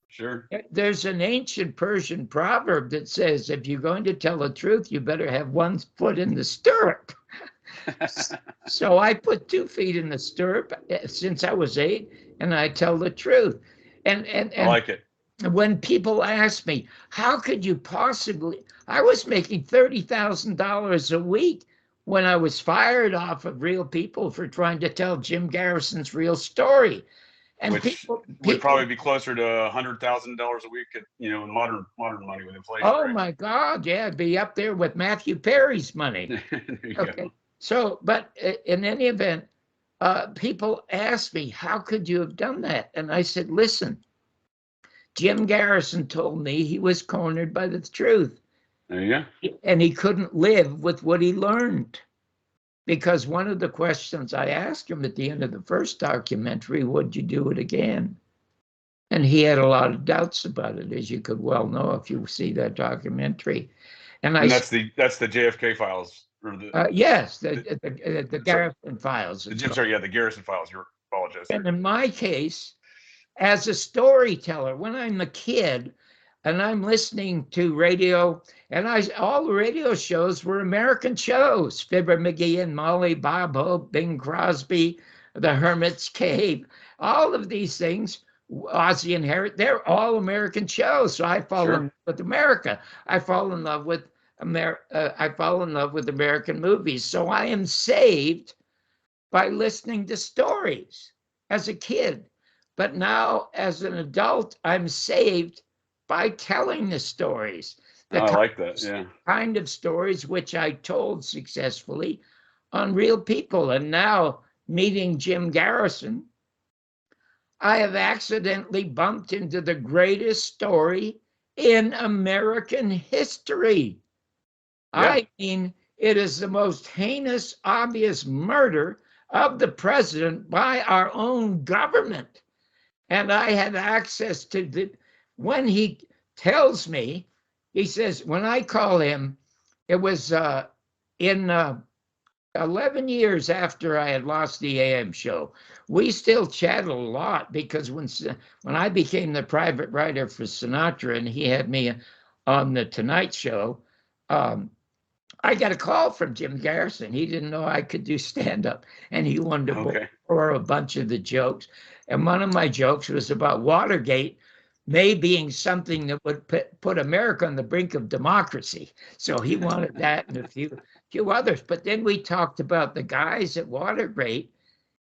Speaker 1: Sure.
Speaker 2: There's an ancient Persian proverb that says, if you're going to tell the truth, you better have one foot in the stirrup. So I put 2 feet in the stirrup since I was 8, and I tell the truth. And
Speaker 1: I like it.
Speaker 2: when people ask me, how could you possibly, I was making $30,000 a week when I was fired off of Real People for trying to tell Jim Garrison's real story. And
Speaker 1: Which
Speaker 2: people
Speaker 1: would probably be closer to $100,000 a week at, in modern money with inflation.
Speaker 2: oh
Speaker 1: right?
Speaker 2: my God, yeah, it'd be up there with Matthew Perry's money.
Speaker 1: There you
Speaker 2: Okay.
Speaker 1: go.
Speaker 2: So, but in any event, people ask me, how could you have done that? And I said, listen, Jim Garrison told me he was cornered by the truth.
Speaker 1: There you go.
Speaker 2: And he couldn't live with what he learned. Because one of the questions I asked him at the end of the first documentary, would you do it again? And he had a lot of doubts about it, as you could well know if you see that documentary. And
Speaker 1: that's the JFK files, or the
Speaker 2: yes, the Garrison files.
Speaker 1: the Garrison files. You apologize.
Speaker 2: And in my case, as a storyteller, when I'm a kid and I'm listening to radio, and all the radio shows were American shows, Fibber McGee and Molly, Bob Hope, Bing Crosby, The Hermit's Cave, all of these things, Ozzie and Harriet, they're all American shows. So I fall in love with America. I fall in love with American movies. So I am saved by listening to stories as a kid. But now, as an adult, I'm saved by telling the stories.
Speaker 1: I like that, yeah.
Speaker 2: Kind of stories which I told successfully on Real People. And now, meeting Jim Garrison, I have accidentally bumped into the greatest story in American history. Yeah. I mean, it is the most heinous, obvious murder of the president by our own government. And I had access to when he tells me, he says, when I call him, it was in 11 years after I had lost the AM show. We still chatted a lot because when I became the private writer for Sinatra and he had me on the Tonight Show, I got a call from Jim Garrison. He didn't know I could do stand-up, and he wanted to borrow a bunch of the jokes. And one of my jokes was about Watergate may being something that would put America on the brink of democracy. So he wanted that and a few others. But then we talked about the guys at Watergate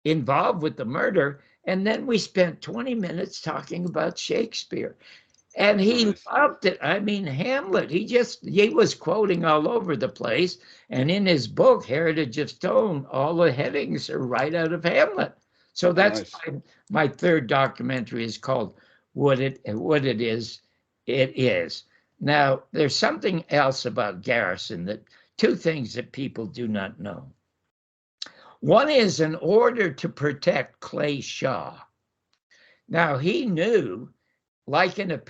Speaker 2: involved with the murder, and then we spent 20 minutes talking about Shakespeare. And he loved it. I mean, Hamlet, he was quoting all over the place. And in his book, Heritage of Stone, all the headings are right out of Hamlet. So that's my third documentary is called What It Is, It Is. Now, there's something else about Garrison, two things that people do not know. One is in order to protect Clay Shaw. Now, he knew, like in a bad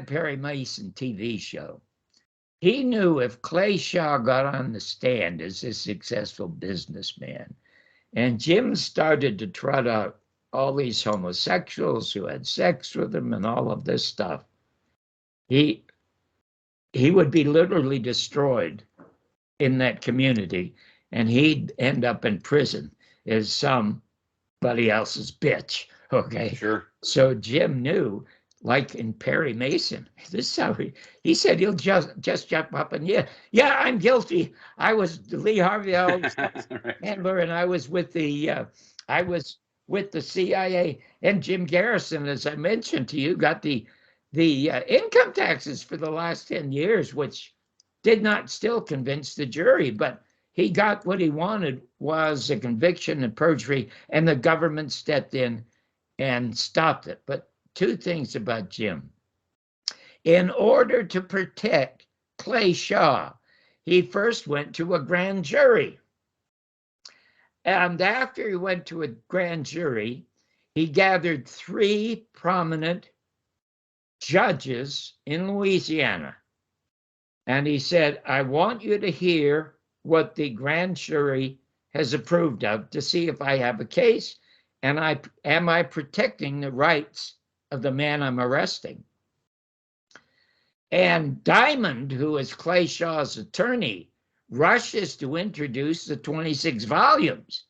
Speaker 2: Perry Mason TV show, he knew if Clay Shaw got on the stand as a successful businessman, and Jim started to trot out all these homosexuals who had sex with him and all of this stuff, he would be literally destroyed in that community, and he'd end up in prison as somebody else's bitch. Okay. Sure. So Jim knew, like in Perry Mason, this is how he said he'll just jump up and yeah, I'm guilty. I was Lee Harvey Oswald's handler, and I was with the CIA, and Jim Garrison, as I mentioned to you, got the income taxes for the last 10 years, which did not still convince the jury, but he got what he wanted was a conviction and perjury, and the government stepped in and stopped it. But two things about Jim. In order to protect Clay Shaw, he first went to a grand jury. And after he went to a grand jury, he gathered 3 prominent judges in Louisiana. And he said, I want you to hear what the grand jury has approved of to see if I have a case. And am I protecting the rights of the man I'm arresting? And Diamond, who is Clay Shaw's attorney, rushes to introduce the 26 volumes.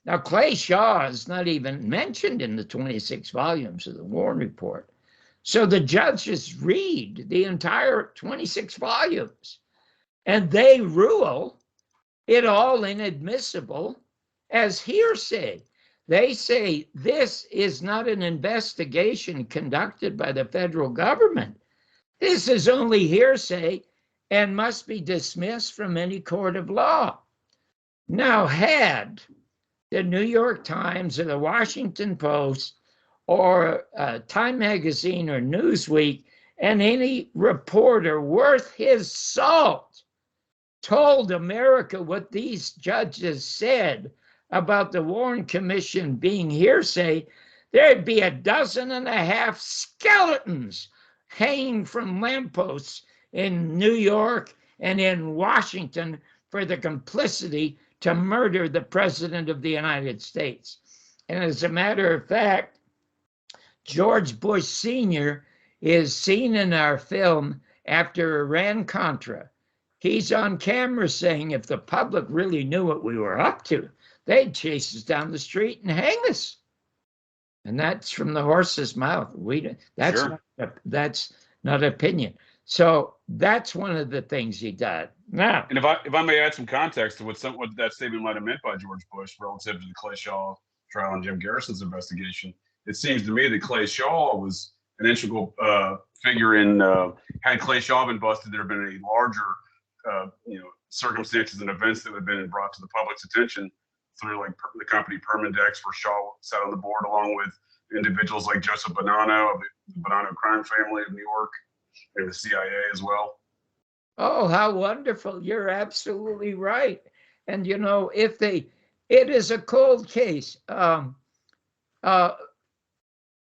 Speaker 2: Now, Clay Shaw is not even mentioned in the 26 volumes of the Warren Report. So the judges read the entire 26 volumes, and they rule it all inadmissible as hearsay. They say this is not an investigation conducted by the federal government. This is only hearsay and must be dismissed from any court of law. Now, had the New York Times or the Washington Post or Time Magazine or Newsweek and any reporter worth his salt told America what these judges said about the Warren Commission being hearsay, there'd be 12.5 skeletons hanging from lampposts in New York and in Washington for the complicity to murder the President of the United States. And as a matter of fact, George Bush Sr. is seen in our film after Iran-Contra. He's on camera saying if the public really knew what we were up to, they'd chase us down the street and hang us. And that's from the horse's mouth. That's not opinion. So that's one of the things he did. Now,
Speaker 1: and if I may add some context to what that statement might have meant by George Bush relative to the Clay Shaw trial and Jim Garrison's investigation, it seems to me that Clay Shaw was an integral figure in had Clay Shaw been busted, there have been a larger circumstances and events that have been brought to the public's attention through like the company Permindex, where Shaw sat on the board along with individuals like Joseph Bonanno of the Bonanno crime family of New York, and the CIA as well.
Speaker 2: Oh, how wonderful. You're absolutely right. And, it is a cold case.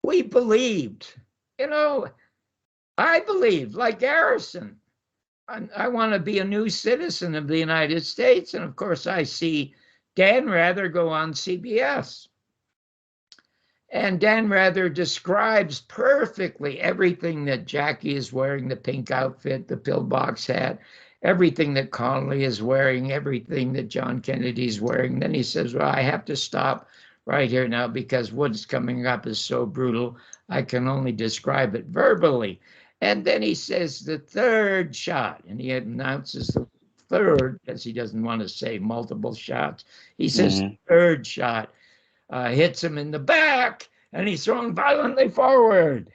Speaker 2: We believed, I believed, like Garrison, I want to be a new citizen of the United States. And of course, I see Dan Rather go on CBS. And Dan Rather describes perfectly everything that Jackie is wearing, the pink outfit, the pillbox hat, everything that Connally is wearing, everything that John Kennedy is wearing. Then he says, well, I have to stop right here now because what's coming up is so brutal, I can only describe it verbally. And then he says the third shot, and he announces the third because he doesn't want to say multiple shots. He says the third shot hits him in the back, and he's thrown violently forward.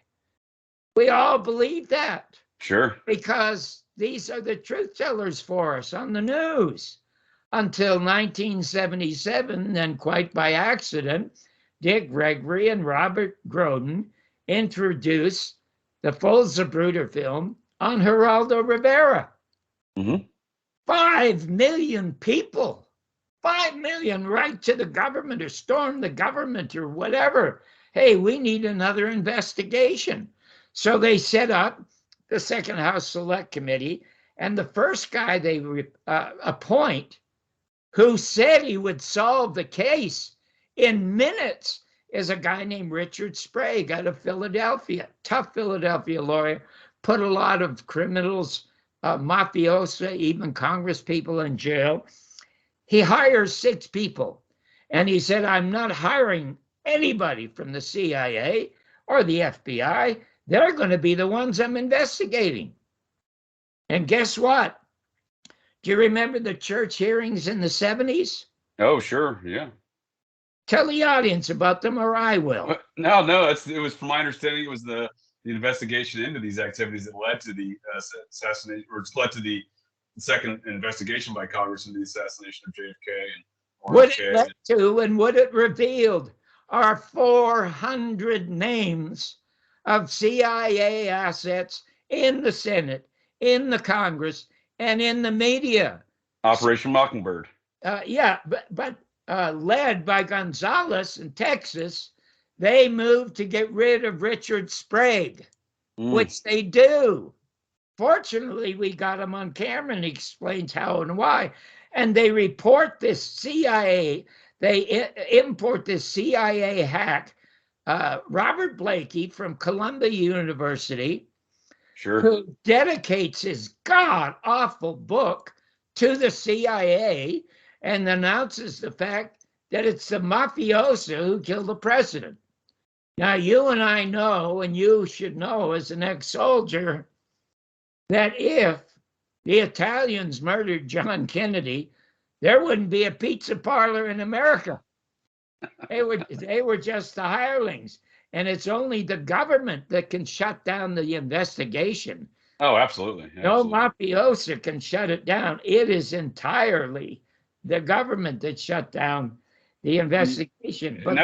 Speaker 2: We all believe that.
Speaker 1: Sure.
Speaker 2: Because these are the truth tellers for us on the news. Until 1977, then quite by accident, Dick Gregory and Robert Groden introduced the full Zapruder film on Geraldo Rivera. 5 million people, 5 million right to the government or storm the government or whatever. Hey, we need another investigation. So they set up the Second House Select Committee, and the first guy they appoint who said he would solve the case in minutes is a guy named Richard Sprague out of Philadelphia, tough Philadelphia lawyer, put a lot of criminals, mafiosa, even Congress people in jail. He hires 6 people, and he said, I'm not hiring anybody from the CIA or the FBI. They're going to be the ones I'm investigating. And guess what? Do you remember the church hearings in the 70s?
Speaker 1: Oh, sure, yeah.
Speaker 2: Tell the audience about them, or I will.
Speaker 1: No, it was, from my understanding, it was the investigation into these activities that led to the assassination, or led to the second investigation by Congress into the assassination of JFK. And
Speaker 2: what it led to and what it revealed are 400 names of CIA assets in the Senate, in the Congress, and in the media.
Speaker 1: Operation Mockingbird.
Speaker 2: But led by Gonzales in Texas, they moved to get rid of Richard Sprague, which they do. Fortunately, we got him on camera and he explains how and why. And they report this CIA, they import this CIA hack, Robert Blakey from Columbia University, who dedicates his god-awful book to the CIA and announces the fact that it's the mafioso who killed the president. Now, you and I know, and you should know as an ex-soldier, that if the Italians murdered John Kennedy, there wouldn't be a pizza parlor in America. They were just the hirelings. And it's only the government that can shut down the investigation.
Speaker 1: Oh, absolutely.
Speaker 2: No mafioso can shut it down. It is entirely the government that shut down the investigation.
Speaker 1: And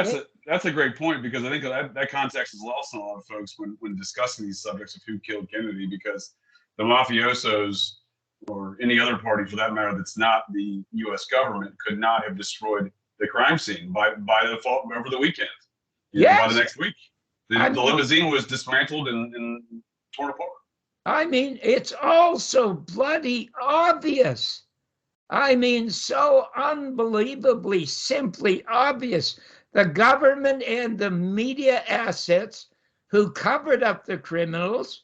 Speaker 1: that's a great point, because I think that context is lost on a lot of folks when discussing these subjects of who killed Kennedy, because the mafiosos, or any other party for that matter that's not the U.S. government, could not have destroyed the crime scene by the fall over the weekend. By the next week. The limousine was dismantled and torn apart.
Speaker 2: I mean, it's all so bloody obvious. I mean, so unbelievably simply obvious. The government and the media assets who covered up the criminals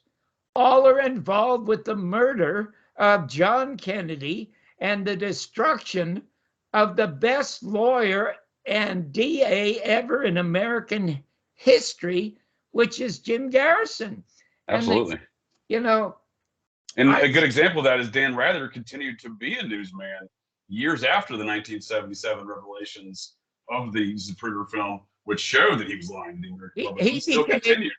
Speaker 2: all are involved with the murder of John Kennedy and the destruction of the best lawyer and DA ever in American history, which is Jim Garrison.
Speaker 1: Absolutely.
Speaker 2: And
Speaker 1: a good example of that is Dan Rather continued to be a newsman years after the 1977 revelations of the Zapruder film, which showed that he was lying to the American public. He still continued.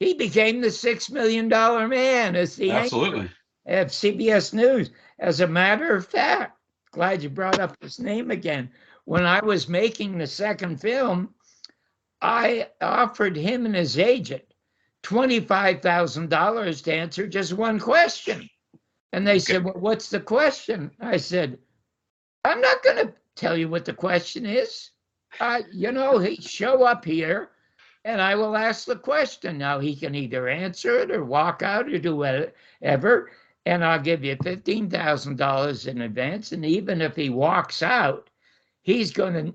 Speaker 2: He became the $6 million man as the anchor at CBS News. As a matter of fact, glad you brought up his name again. When I was making the second film, I offered him and his agent $25,000 to answer just one question. And they said, well, what's the question? I said, I'm not going to tell you what the question is. He show up here and I will ask the question. Now, he can either answer it or walk out or do whatever, and I'll give you $15,000 in advance. And even if he walks out, the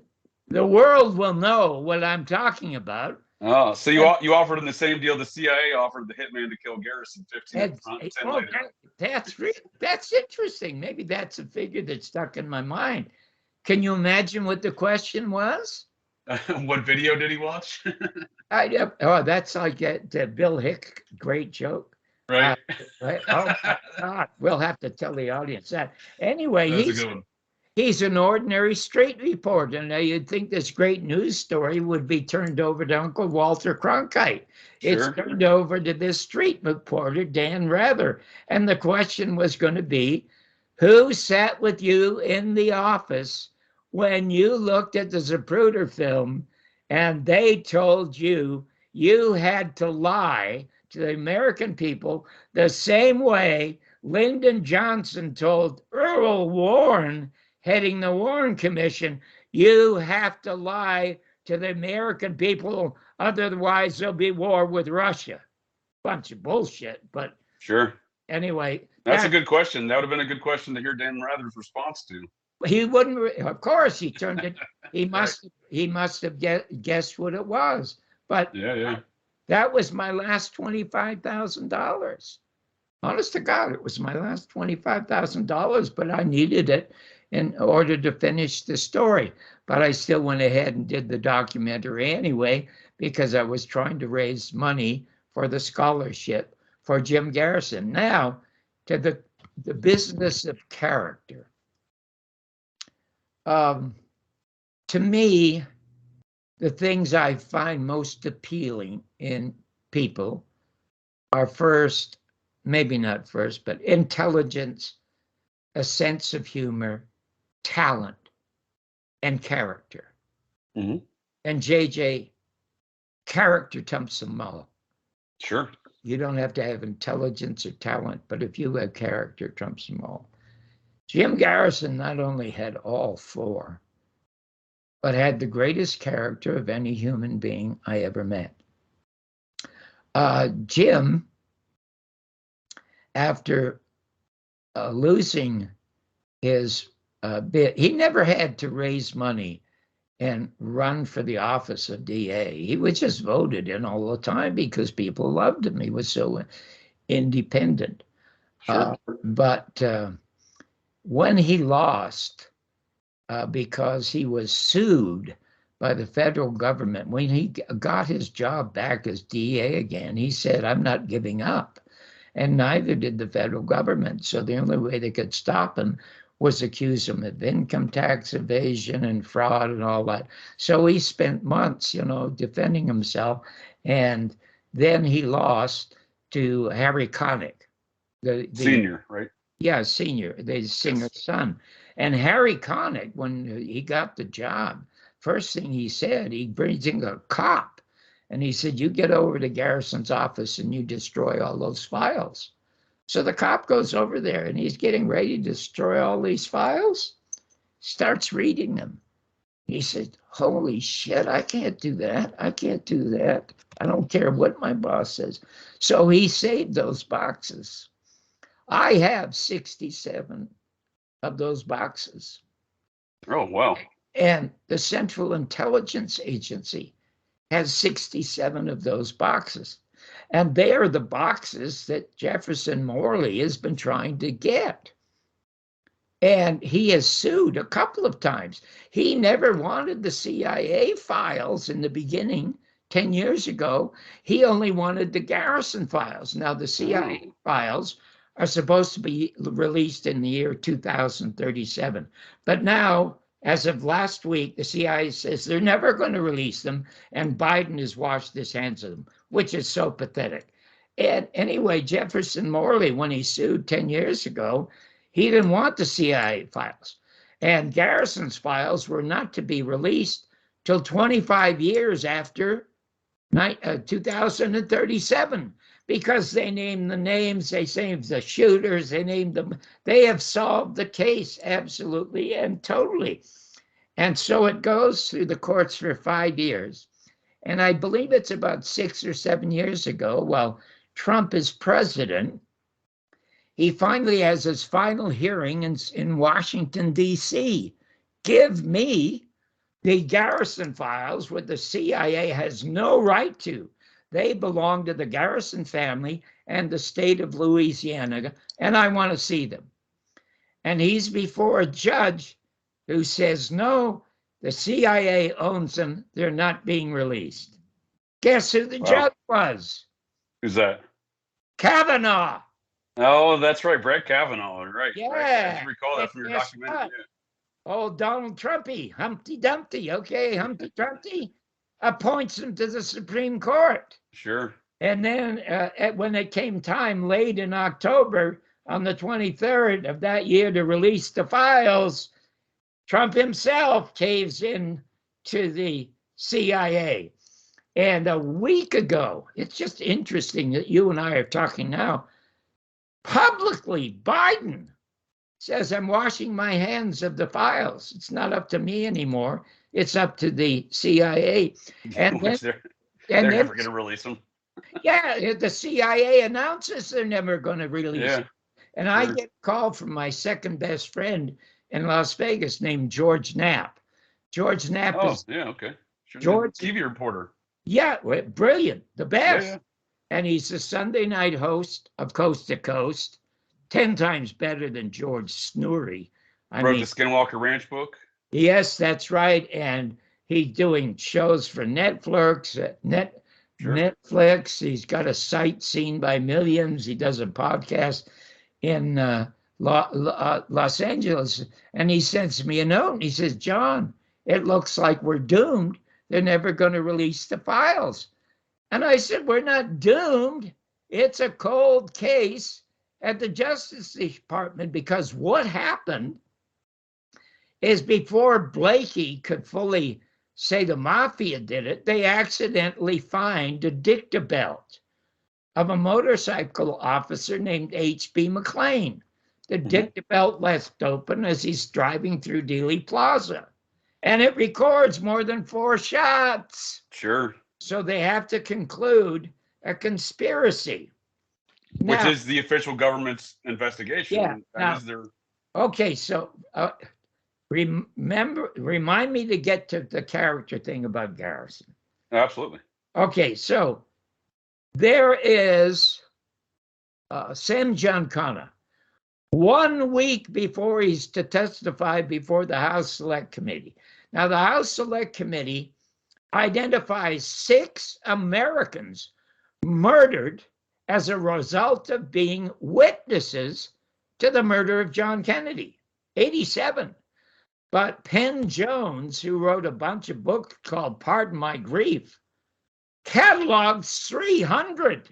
Speaker 2: world will know what I'm talking about.
Speaker 1: Oh, so you offered him the same deal the CIA offered the hitman to kill Garrison 10 later.
Speaker 2: That's interesting. Maybe that's a figure that stuck in my mind. Can you imagine what the question was?
Speaker 1: What video did he watch?
Speaker 2: That's like the Bill Hick great joke.
Speaker 1: Right.
Speaker 2: Right. Oh my God. We'll have to tell the audience that. Anyway, he's an ordinary street reporter. Now, you'd think this great news story would be turned over to Uncle Walter Cronkite. Sure. It's turned over to this street reporter, Dan Rather. And the question was going to be, who sat with you in the office when you looked at the Zapruder film and they told you you had to lie to the American people the same way Lyndon Johnson told Earl Warren, heading the Warren Commission, you have to lie to the American people, otherwise there'll be war with Russia. Bunch of bullshit, but
Speaker 1: sure.
Speaker 2: Anyway.
Speaker 1: That's a good question. That would have been a good question to hear Dan Rather's response to.
Speaker 2: He wouldn't, of course, he turned it. He must have guessed what it was. But that was my last $25,000. Honest to God, it was my last $25,000, but I needed it in order to finish the story. But I still went ahead and did the documentary anyway, because I was trying to raise money for the scholarship for Jim Garrison. Now, to the business of character. To me, the things I find most appealing in people are first, maybe not first, but intelligence, a sense of humor, talent, and character.
Speaker 1: Mm-hmm.
Speaker 2: And JJ, character trumps them all.
Speaker 1: Sure.
Speaker 2: You don't have to have intelligence or talent, but if you have character, trumps them all. Jim Garrison not only had all four, but had the greatest character of any human being I ever met. Jim, after losing his bid, he never had to raise money and run for the office of DA. He was just voted in all the time because people loved him. He was so independent.
Speaker 1: Sure.
Speaker 2: But when he lost, because he was sued by the federal government. When he got his job back as DA again, he said, "I'm not giving up." And neither did the federal government. So the only way they could stop him was accuse him of income tax evasion and fraud and all that. So he spent months, defending himself. And then he lost to Harry Connick. The
Speaker 1: Senior, right?
Speaker 2: Yeah, senior, the singer's son. And Harry Connick, when he got the job, first thing he said, he brings in a cop. And he said, "You get over to Garrison's office and you destroy all those files." So the cop goes over there and he's getting ready to destroy all these files, starts reading them. He said, "Holy shit, I can't do that. I can't do that. I don't care what my boss says." So he saved those boxes. I have 67 of those boxes.
Speaker 1: Oh, wow.
Speaker 2: And the Central Intelligence Agency has 67 of those boxes. And they are the boxes that Jefferson Morley has been trying to get. And he has sued a couple of times. He never wanted the CIA files in the beginning, 10 years ago. He only wanted the Garrison files. Now, the CIA files are supposed to be released in the year 2037. But now, as of last week, the CIA says they're never going to release them, and Biden has washed his hands of them, which is so pathetic. And anyway, Jefferson Morley, when he sued 10 years ago, he didn't want the CIA files. And Garrison's files were not to be released till 25 years after 2037, because they named the names, they named the shooters, they named them. They have solved the case absolutely and totally. And so it goes through the courts for 5 years. And I believe it's about 6 or 7 years ago, while Trump is president, he finally has his final hearing in Washington, D.C. Give me the Garrison files, what the CIA has no right to. They belong to the Garrison family and the state of Louisiana, and I want to see them. And he's before a judge who says, no, the CIA owns them. They're not being released. Guess who the judge was?
Speaker 1: Who's that?
Speaker 2: Kavanaugh.
Speaker 1: Oh, that's right. Brett Kavanaugh. Right.
Speaker 2: Yeah.
Speaker 1: Right. I just recall that from your documentary. Yeah.
Speaker 2: Oh, Donald Trumpy, Humpty Dumpty. Okay, Humpty Dumpty appoints him to the Supreme Court.
Speaker 1: Sure.
Speaker 2: And then when it came time late in October, on the 23rd of that year, to release the files, Trump himself caves in to the CIA. And a week ago, it's just interesting that you and I are talking now, publicly, Biden says, "I'm washing my hands of the files. It's not up to me anymore. It's up to the CIA." And then,
Speaker 1: they're never going to release them.
Speaker 2: Yeah, the CIA announces they're never going to release them. And I get a call from my second best friend in Las Vegas named George Knapp. George Knapp is
Speaker 1: okay. Sure.
Speaker 2: George,
Speaker 1: TV reporter.
Speaker 2: Yeah, brilliant, the best.
Speaker 1: Yeah.
Speaker 2: And he's the Sunday night host of Coast to Coast, 10 times better than George Snoory.
Speaker 1: Wrote the Skinwalker Ranch book.
Speaker 2: Yes, that's right. And he's doing shows for Netflix. Netflix. He's got a site seen by millions. He does a podcast in Los Angeles. And he sends me a note. And he says, "John, it looks like we're doomed. They're never going to release the files." And I said, "We're not doomed. It's a cold case at the Justice Department, because what happened is before Blakey could fully say the mafia did it, they accidentally find a dictabelt of a motorcycle officer named H.B. McLean. The dictabelt left open as he's driving through Dealey Plaza. And it records more than 4 shots.
Speaker 1: Sure.
Speaker 2: So they have to conclude a conspiracy.
Speaker 7: Which is the official government's investigation.
Speaker 2: Yeah.
Speaker 7: That is their...
Speaker 2: Okay, so remind me to get to the character thing about Garrison.
Speaker 7: Absolutely.
Speaker 2: Okay, so there is Sam Giancana, 1 week before he's to testify before the House Select Committee. Now, the House Select Committee identifies 6 Americans murdered as a result of being witnesses to the murder of John Kennedy, 87. But Penn Jones, who wrote a bunch of books called Pardon My Grief, cataloged 300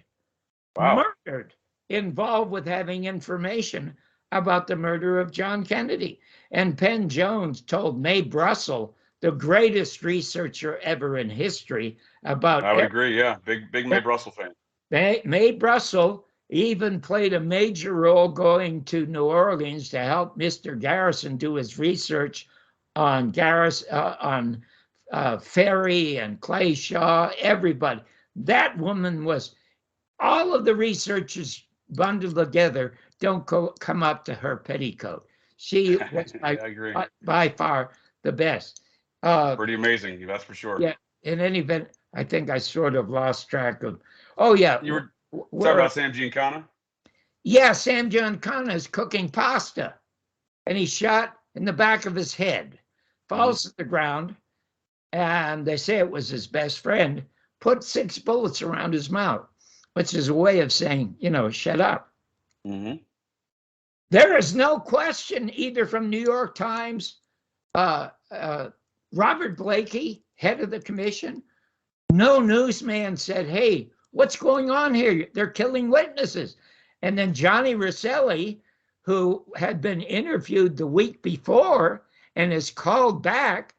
Speaker 2: murdered involved with having information about the murder of John Kennedy. And Penn Jones told Mae Brussell, the greatest researcher ever in history, about.
Speaker 1: I would agree. Yeah, big Mae Brussell fan.
Speaker 2: Mae Brussell even played a major role going to New Orleans to help Mr. Garrison do his research on Ferry and Clay Shaw, everybody. That woman was, all of the researchers bundled together don't come up to her petticoat. She was by far the best.
Speaker 1: Pretty amazing, that's for sure.
Speaker 2: Yeah, in any event, I think I sort of lost track of. Oh, yeah.
Speaker 1: You were talking about Sam Giancana?
Speaker 2: Yeah, Sam Giancana is cooking pasta, and he's shot in the back of his head, falls to the ground, and they say it was his best friend, put 6 bullets around his mouth, which is a way of saying, shut up.
Speaker 1: Mm-hmm.
Speaker 2: There is no question, either from New York Times, Robert Blakey, head of the commission, no newsman said, hey, what's going on here? They're killing witnesses. And then Johnny Rosselli, who had been interviewed the week before and is called back,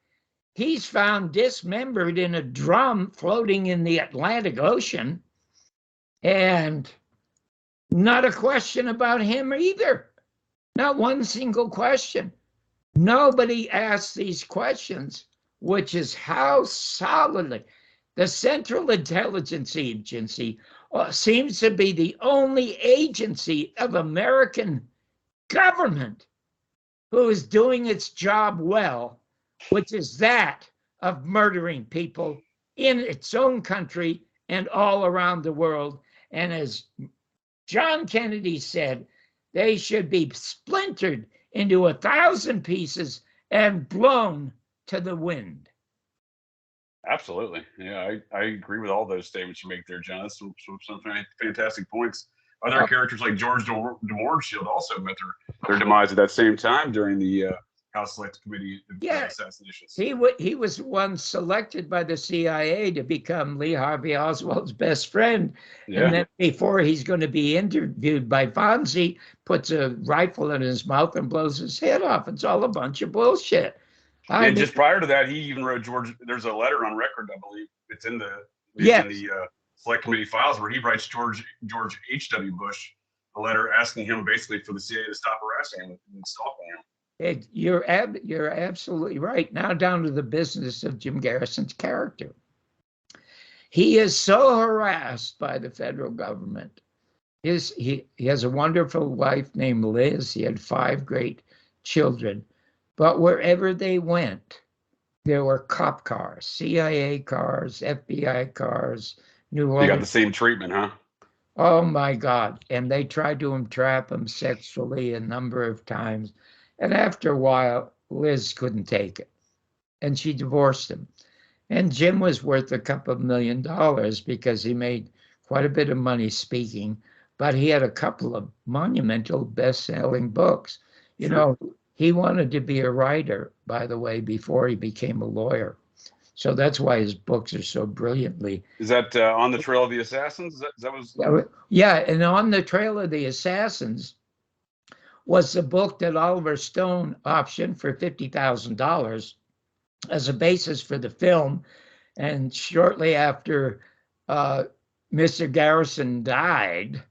Speaker 2: he's found dismembered in a drum floating in the Atlantic Ocean. And not a question about him either. Not one single question. Nobody asks these questions, which is how solidly the Central Intelligence Agency seems to be the only agency of American government who is doing its job well, which is that of murdering people in its own country and all around the world. And as John Kennedy said, they should be splintered into 1,000 pieces and blown to the wind.
Speaker 1: Absolutely. Yeah, I agree with all those statements you make there, John. That's some fantastic points. Other characters like George DeMoreshield also met their demise at that same time during the House Select Committee assassinations.
Speaker 2: He was one selected by the CIA to become Lee Harvey Oswald's best friend. Yeah. And then before he's going to be interviewed by Fonzie, puts a rifle in his mouth and blows his head off. It's all a bunch of bullshit.
Speaker 1: And just prior to that, he even wrote there's a letter on record, I believe. It's in the Select Committee files where he writes George H.W. Bush a letter asking him basically for the CIA to stop harassing him and stalking him.
Speaker 2: You're absolutely right. Now down to the business of Jim Garrison's character. He is so harassed by the federal government. He has a wonderful wife named Liz. He had 5 great children. But wherever they went, there were cop cars, CIA cars, FBI cars, New Orleans.
Speaker 1: They got the same treatment, huh?
Speaker 2: Oh, my God. And they tried to entrap him sexually a number of times. And after a while, Liz couldn't take it. And she divorced him. And Jim was worth a couple of $1 million because he made quite a bit of money speaking. But he had a couple of monumental best-selling books. You know, he wanted to be a writer, by the way, before he became a lawyer. So that's why his books are so brilliantly.
Speaker 1: Is that On the Trail of the Assassins?
Speaker 2: Yeah, and On the Trail of the Assassins was the book that Oliver Stone optioned for $50,000 as a basis for the film. And shortly after Mr. Garrison died,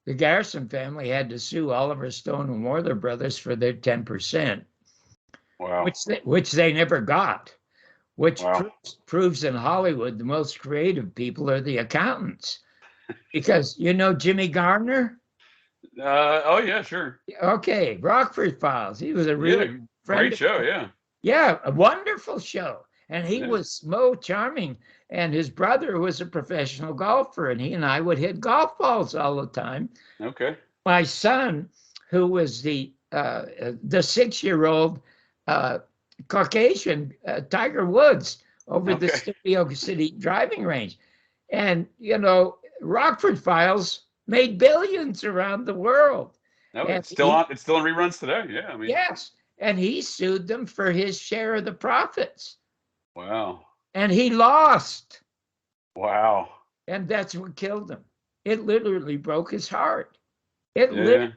Speaker 2: the Garrison family had to sue Oliver Stone and Warner Brothers for their 10%.
Speaker 1: Wow.
Speaker 2: Which they never got, which proves in Hollywood the most creative people are the accountants. Because, Jimmy Garner?
Speaker 1: Oh, yeah, sure.
Speaker 2: Okay, Rockford Files. He was a really
Speaker 1: great show, yeah.
Speaker 2: Yeah, a wonderful show. And he was most charming. And his brother was a professional golfer, and he and I would hit golf balls all the time.
Speaker 1: Okay.
Speaker 2: My son, who was the 6-year-old Caucasian Tiger Woods over the Studio City driving range. And, you know, Rockford Files made billions around the world.
Speaker 1: No,
Speaker 2: And
Speaker 1: it's still on. It's still in reruns today. Yeah, I mean.
Speaker 2: Yes, and he sued them for his share of the profits.
Speaker 1: Wow.
Speaker 2: And he lost.
Speaker 1: Wow.
Speaker 2: And that's what killed him. It literally broke his heart. It
Speaker 1: Yeah.
Speaker 2: literally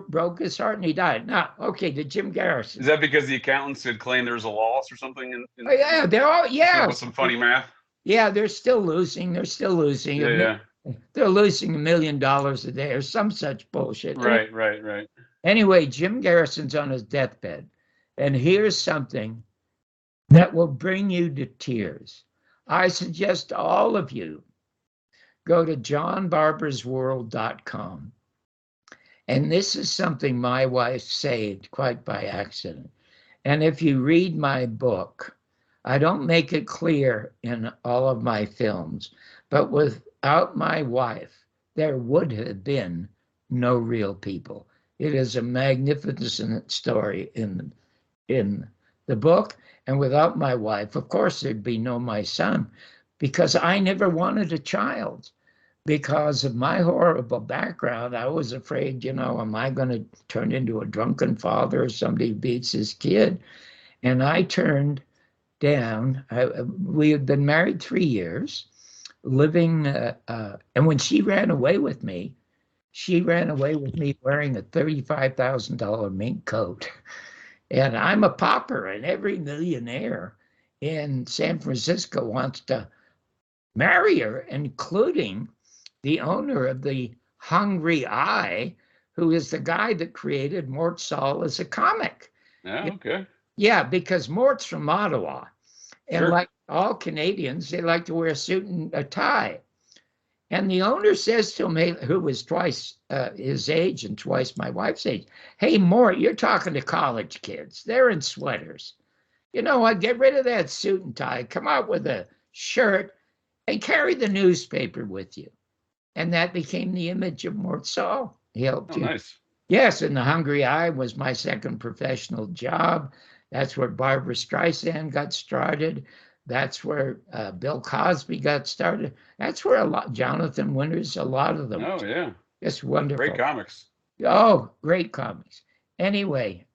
Speaker 2: broke his heart, and he died. Now, okay, to Jim Garrison.
Speaker 1: Is that because the accountants had claimed there was a loss or something?
Speaker 2: Oh, yeah, they're all, yeah.
Speaker 1: With some funny math.
Speaker 2: Yeah, they're still losing. They're still losing.
Speaker 1: Yeah.
Speaker 2: They're losing $1 million a day or some such bullshit.
Speaker 1: Right.
Speaker 2: Anyway, Jim Garrison's on his deathbed. And here's something that will bring you to tears. I suggest to all of you go to johnbarbersworld.com. And this is something my wife saved quite by accident. And if you read my book, I don't make it clear in all of my films, but without my wife, there would have been no real people. It is a magnificent story in the book. And without my wife, of course, there'd be no my son, because I never wanted a child. Because of my horrible background, I was afraid, you know, am I going to turn into a drunken father or somebody who beats his kid? And I turned down. We had been married 3 years, living, and when she ran away with me wearing a $35,000 mink coat. And I'm a pauper, and every millionaire in San Francisco wants to marry her, including the owner of the Hungry Eye, who is the guy that created Mort Saul as a comic.
Speaker 1: Yeah, okay.
Speaker 2: Yeah, because Mort's from Ottawa. And
Speaker 1: Sure.
Speaker 2: like all Canadians, they like to wear a suit and a tie. And the owner says to him, who was twice his age and twice my wife's age, "Hey, Mort, you're talking to college kids. They're in sweaters. You know what? Get rid of that suit and tie. Come out with a shirt and carry the newspaper with you." And that became the image of Mort Saul. He helped you.
Speaker 1: Nice.
Speaker 2: Yes, and the Hungry Eye was my second professional job. That's where Barbara Streisand got started. That's where Bill Cosby got started. That's where Jonathan Winters, a lot of them.
Speaker 1: Oh, yeah.
Speaker 2: It's wonderful.
Speaker 1: Great comics.
Speaker 2: Oh, great comics. Anyway,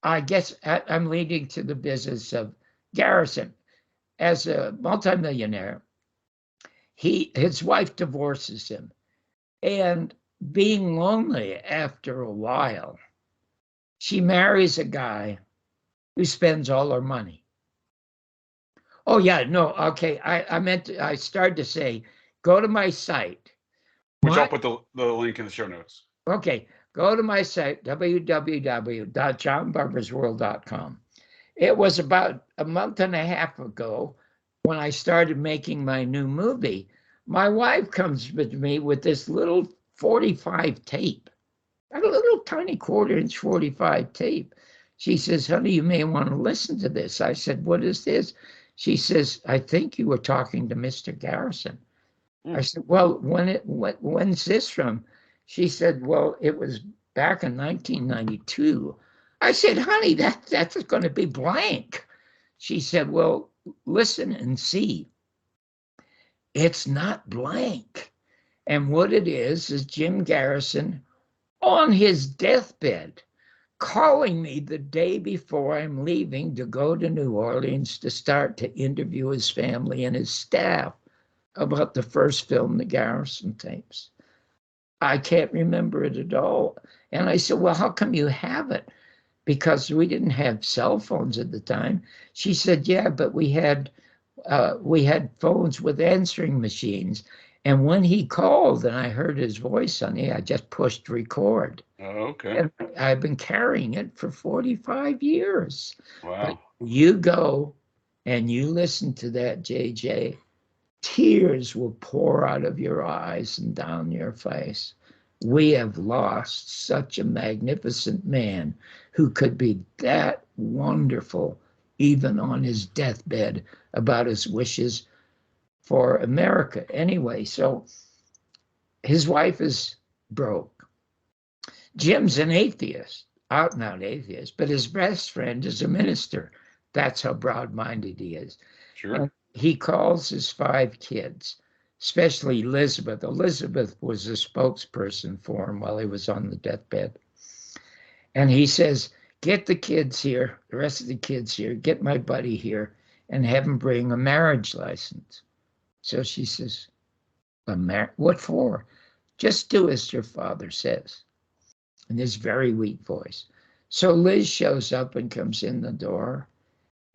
Speaker 2: I guess I'm leading to the business of Garrison. As a multimillionaire, his wife divorces him. And being lonely after a while, she marries a guy who spends all her money. Oh, yeah, no, okay. I started to say, go to my site.
Speaker 1: Which I'll put the link in the show notes.
Speaker 2: Okay, go to my site, www.johnbarbersworld.com. It was about a month and a half ago when I started making my new movie. My wife comes with me with this little 45 tape, a little tiny 1/4-inch 45 tape. She says, "Honey, you may want to listen to this." I said, "What is this?" She says, "I think you were talking to Mr. Garrison." I said, "Well, when's this from?" She said, "Well, it was back in 1992. I said, "Honey, that's going to be blank." She said, "Well, listen and see." It's not blank. And what it is Jim Garrison on his deathbed calling me the day before I'm leaving to go to New Orleans to start to interview his family and his staff about the first film, The Garrison Tapes. I can't remember it at all. And I said, "Well, how come you have it?" Because we didn't have cell phones at the time. She said, "Yeah, but we had phones with answering machines. And when he called and I heard his voice on it, I just pushed record."
Speaker 1: Oh, okay.
Speaker 2: And I've been carrying it for 45 years.
Speaker 1: Wow.
Speaker 2: But you go and you listen to that, JJ, tears will pour out of your eyes and down your face. We have lost such a magnificent man who could be that wonderful, even on his deathbed, about his wishes for America. Anyway, so his wife is broke. Jim's an atheist, out and out atheist, but his best friend is a minister. That's how broad-minded he is.
Speaker 1: Sure.
Speaker 2: And he calls his 5 kids, especially Elizabeth. Elizabeth was a spokesperson for him while he was on the deathbed. And he says, get the kids here, the rest of the kids here, get my buddy here, and have him bring a marriage license. So she says, what for? Just do as your father says. In this very weak voice. So Liz shows up and comes in the door,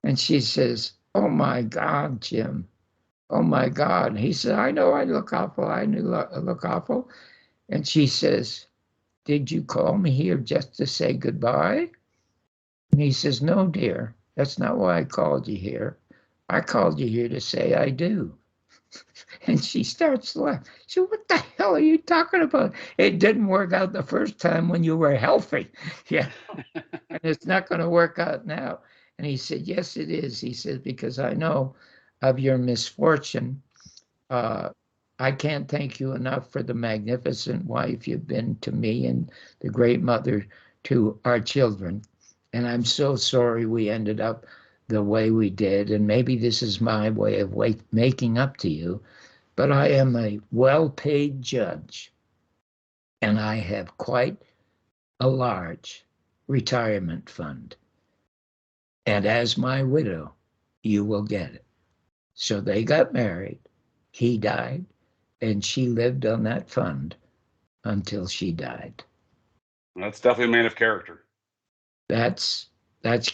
Speaker 2: and she says, oh my God, Jim. Oh my God. And he said, I know I look awful. I look awful. And she says, did you call me here just to say goodbye? And he says, no, dear, that's not why I called you here. I called you here to say I do. And she starts laughing. She said, what the hell are you talking about? It didn't work out the first time when you were healthy. Yeah. And it's not going to work out now. And he said, yes, it is. He said, because I know of your misfortune. I can't thank you enough for the magnificent wife you've been to me and the great mother to our children. And I'm so sorry we ended up the way we did. And maybe this is my way of making up to you. But I am a well-paid judge, and I have quite a large retirement fund. And as my widow, you will get it. So they got married, he died, and she lived on that fund until she died.
Speaker 1: That's definitely a man of character.
Speaker 2: That's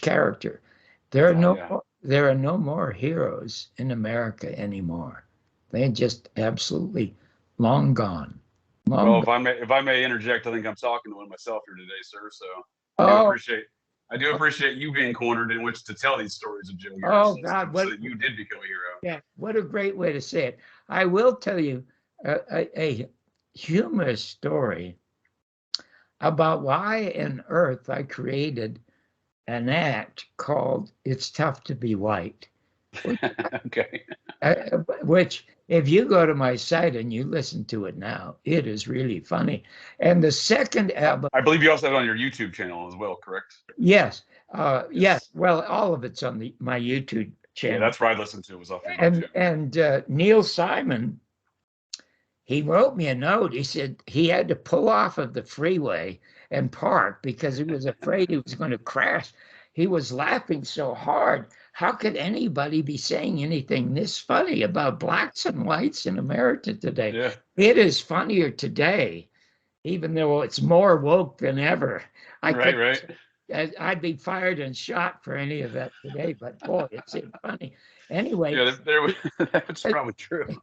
Speaker 2: character. There are no more heroes in America anymore. They're just absolutely long gone.
Speaker 1: Well, if I may interject, I think I'm talking to one myself here today, sir. So I do appreciate you being cornered in which to tell these stories of Jim Garrison.
Speaker 2: Oh God,
Speaker 1: so that you did become a hero.
Speaker 2: Yeah, what a great way to say it. I will tell you a humorous story about why on earth I created an act called "It's Tough to Be White."
Speaker 1: Okay.
Speaker 2: Which, if you go to my site and you listen to it now, it is really funny. And the second album,
Speaker 1: I believe you also have it on your YouTube channel as well, correct?
Speaker 2: Yes. Yes. Well, all of it's on my YouTube channel.
Speaker 1: Yeah, that's where I listened to it. Was off your
Speaker 2: And Neil Simon, he wrote me a note. He said he had to pull off of the freeway and park because he was afraid he was going to crash. He was laughing so hard. How could anybody be saying anything this funny about blacks and whites in America today?
Speaker 1: Yeah.
Speaker 2: It is funnier today, even though it's more woke than ever.
Speaker 1: Right.
Speaker 2: I'd be fired and shot for any of that today, but boy, it's funny. Anyway.
Speaker 1: Yeah, that's probably true.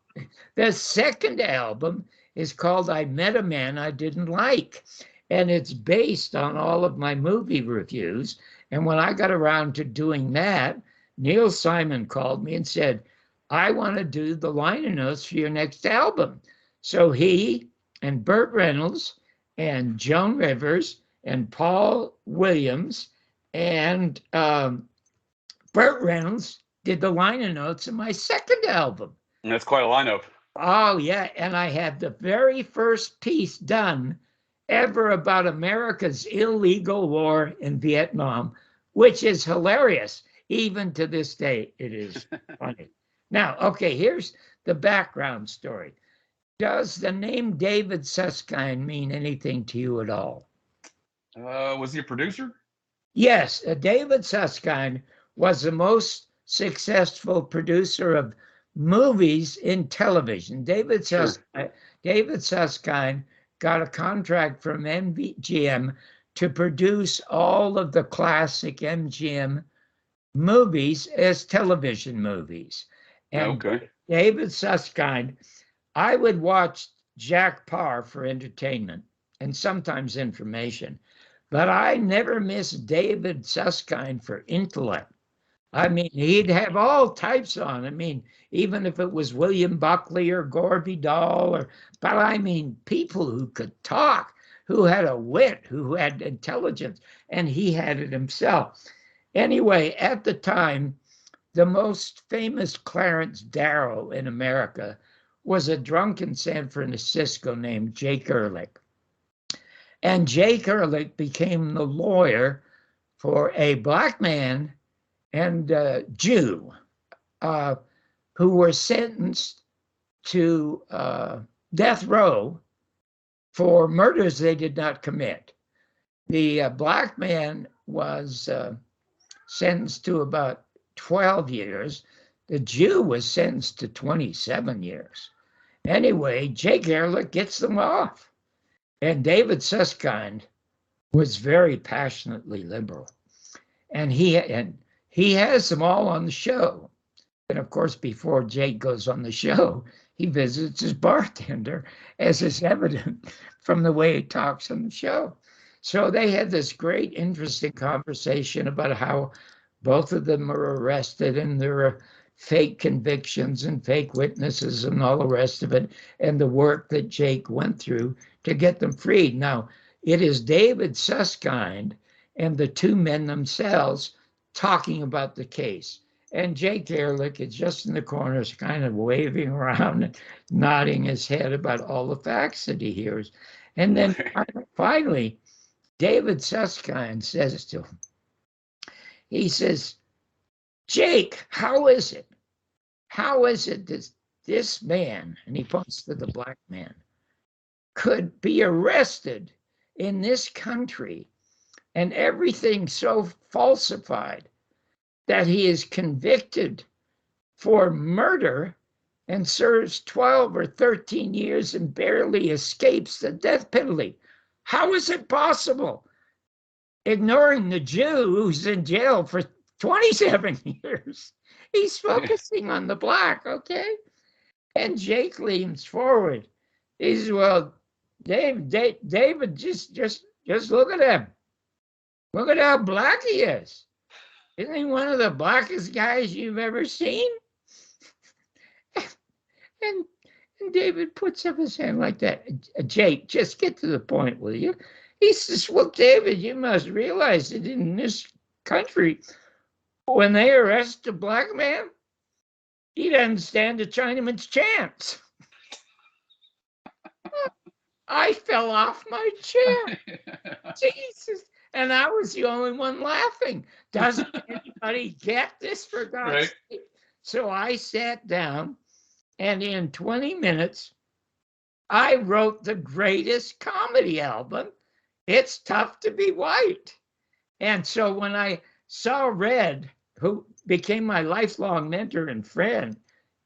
Speaker 2: The second album is called I Met a Man I Didn't Like, and it's based on all of my movie reviews. And when I got around to doing that, Neil Simon called me and said, I want to do the liner notes for your next album. So he and Burt Reynolds and Joan Rivers and Paul Williams and Burt Reynolds did the liner notes of my second album.
Speaker 1: And that's quite a lineup.
Speaker 2: Oh, yeah. And I had the very first piece done ever about America's illegal war in Vietnam, which is hilarious. Even to this day, it is funny. Now, okay, here's the background story. Does the name David Susskind mean anything to you at all?
Speaker 1: Was he a producer?
Speaker 2: Yes, David Susskind was the most successful producer of movies in television. David Susskind got a contract from MGM to produce all of the classic MGM movies as television movies. And
Speaker 1: okay.
Speaker 2: David Susskind, I would watch Jack Parr for entertainment and sometimes information, but I never missed David Susskind for intellect. I mean, he'd have all types on. I mean, even if it was William Buckley or Gore Vidal, but I mean, people who could talk, who had a wit, who had intelligence, and he had it himself. Anyway, at the time, the most famous Clarence Darrow in America was a drunk in San Francisco named Jake Ehrlich. And Jake Ehrlich became the lawyer for a black man and a Jew who were sentenced to death row for murders they did not commit. The black man was sentenced to about 12 years. The Jew was sentenced to 27 years. Anyway, Jake Ehrlich gets them off. And David Susskind was very passionately liberal. And he has them all on the show. And of course, before Jake goes on the show, he visits his bartender, as is evident from the way he talks on the show. So they had this great, interesting conversation about how both of them are arrested and there are fake convictions and fake witnesses and all the rest of it, and the work that Jake went through to get them freed. Now, it is David Susskind and the two men themselves talking about the case. And Jake Ehrlich is just in the corners, kind of waving around and nodding his head about all the facts that he hears. And then finally, David Susskind says to him, he says, Jake, how is it? How is it that this man, and he points to the black man, could be arrested in this country and everything so falsified that he is convicted for murder and serves 12 or 13 years and barely escapes the death penalty? How is it possible? Ignoring the Jew who's in jail for 27 years. He's focusing on the black, okay? And Jake leans forward. He says, well, David, just look at him. Look at how black he is. Isn't he one of the blackest guys you've ever seen? And David puts up his hand like that. Jake, just get to the point, will you? He says, well, David, you must realize that in this country, when they arrest a black man, he doesn't stand a Chinaman's chance. I fell off my chair. Jesus. And I was the only one laughing. Doesn't anybody get this, for God's sake? So I sat down, and in 20 minutes, I wrote the greatest comedy album. It's Tough to Be White. And so when I saw Red, who became my lifelong mentor and friend,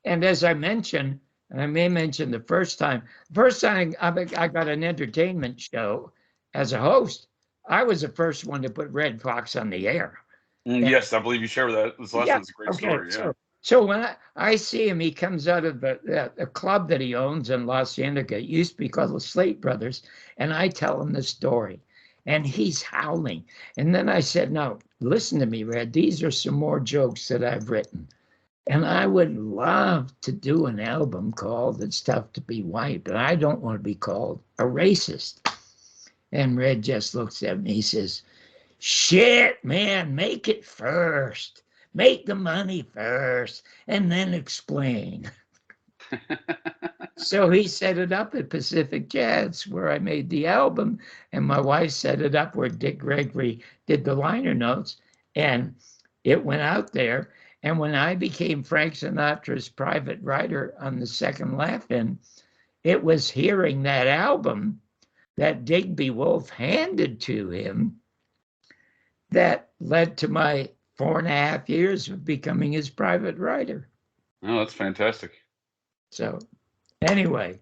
Speaker 2: and as I mentioned, and I may mention the first time I got an entertainment show as a host, I was the first one to put Red Fox on the air.
Speaker 1: Yes, I believe you shared that. This last one's a great story. Yeah.
Speaker 2: So when I see him, he comes out of the club that he owns in La Cienega. It used to be called the Slate Brothers. And I tell him the story. And he's howling. And then I said, no, listen to me, Red. These are some more jokes that I've written. And I would love to do an album called It's Tough to Be White, but I don't want to be called a racist. And Red just looks at me. He says, shit, man, make it first. Make the money first and then explain. So he set it up at Pacific Jazz, where I made the album, and my wife set it up where Dick Gregory did the liner notes, and it went out there. And when I became Frank Sinatra's private writer on the Second Laugh-In, it was hearing that album that Digby Wolfe handed to him that led to my 4.5 years of becoming his private writer.
Speaker 1: Oh, that's fantastic.
Speaker 2: So anyway.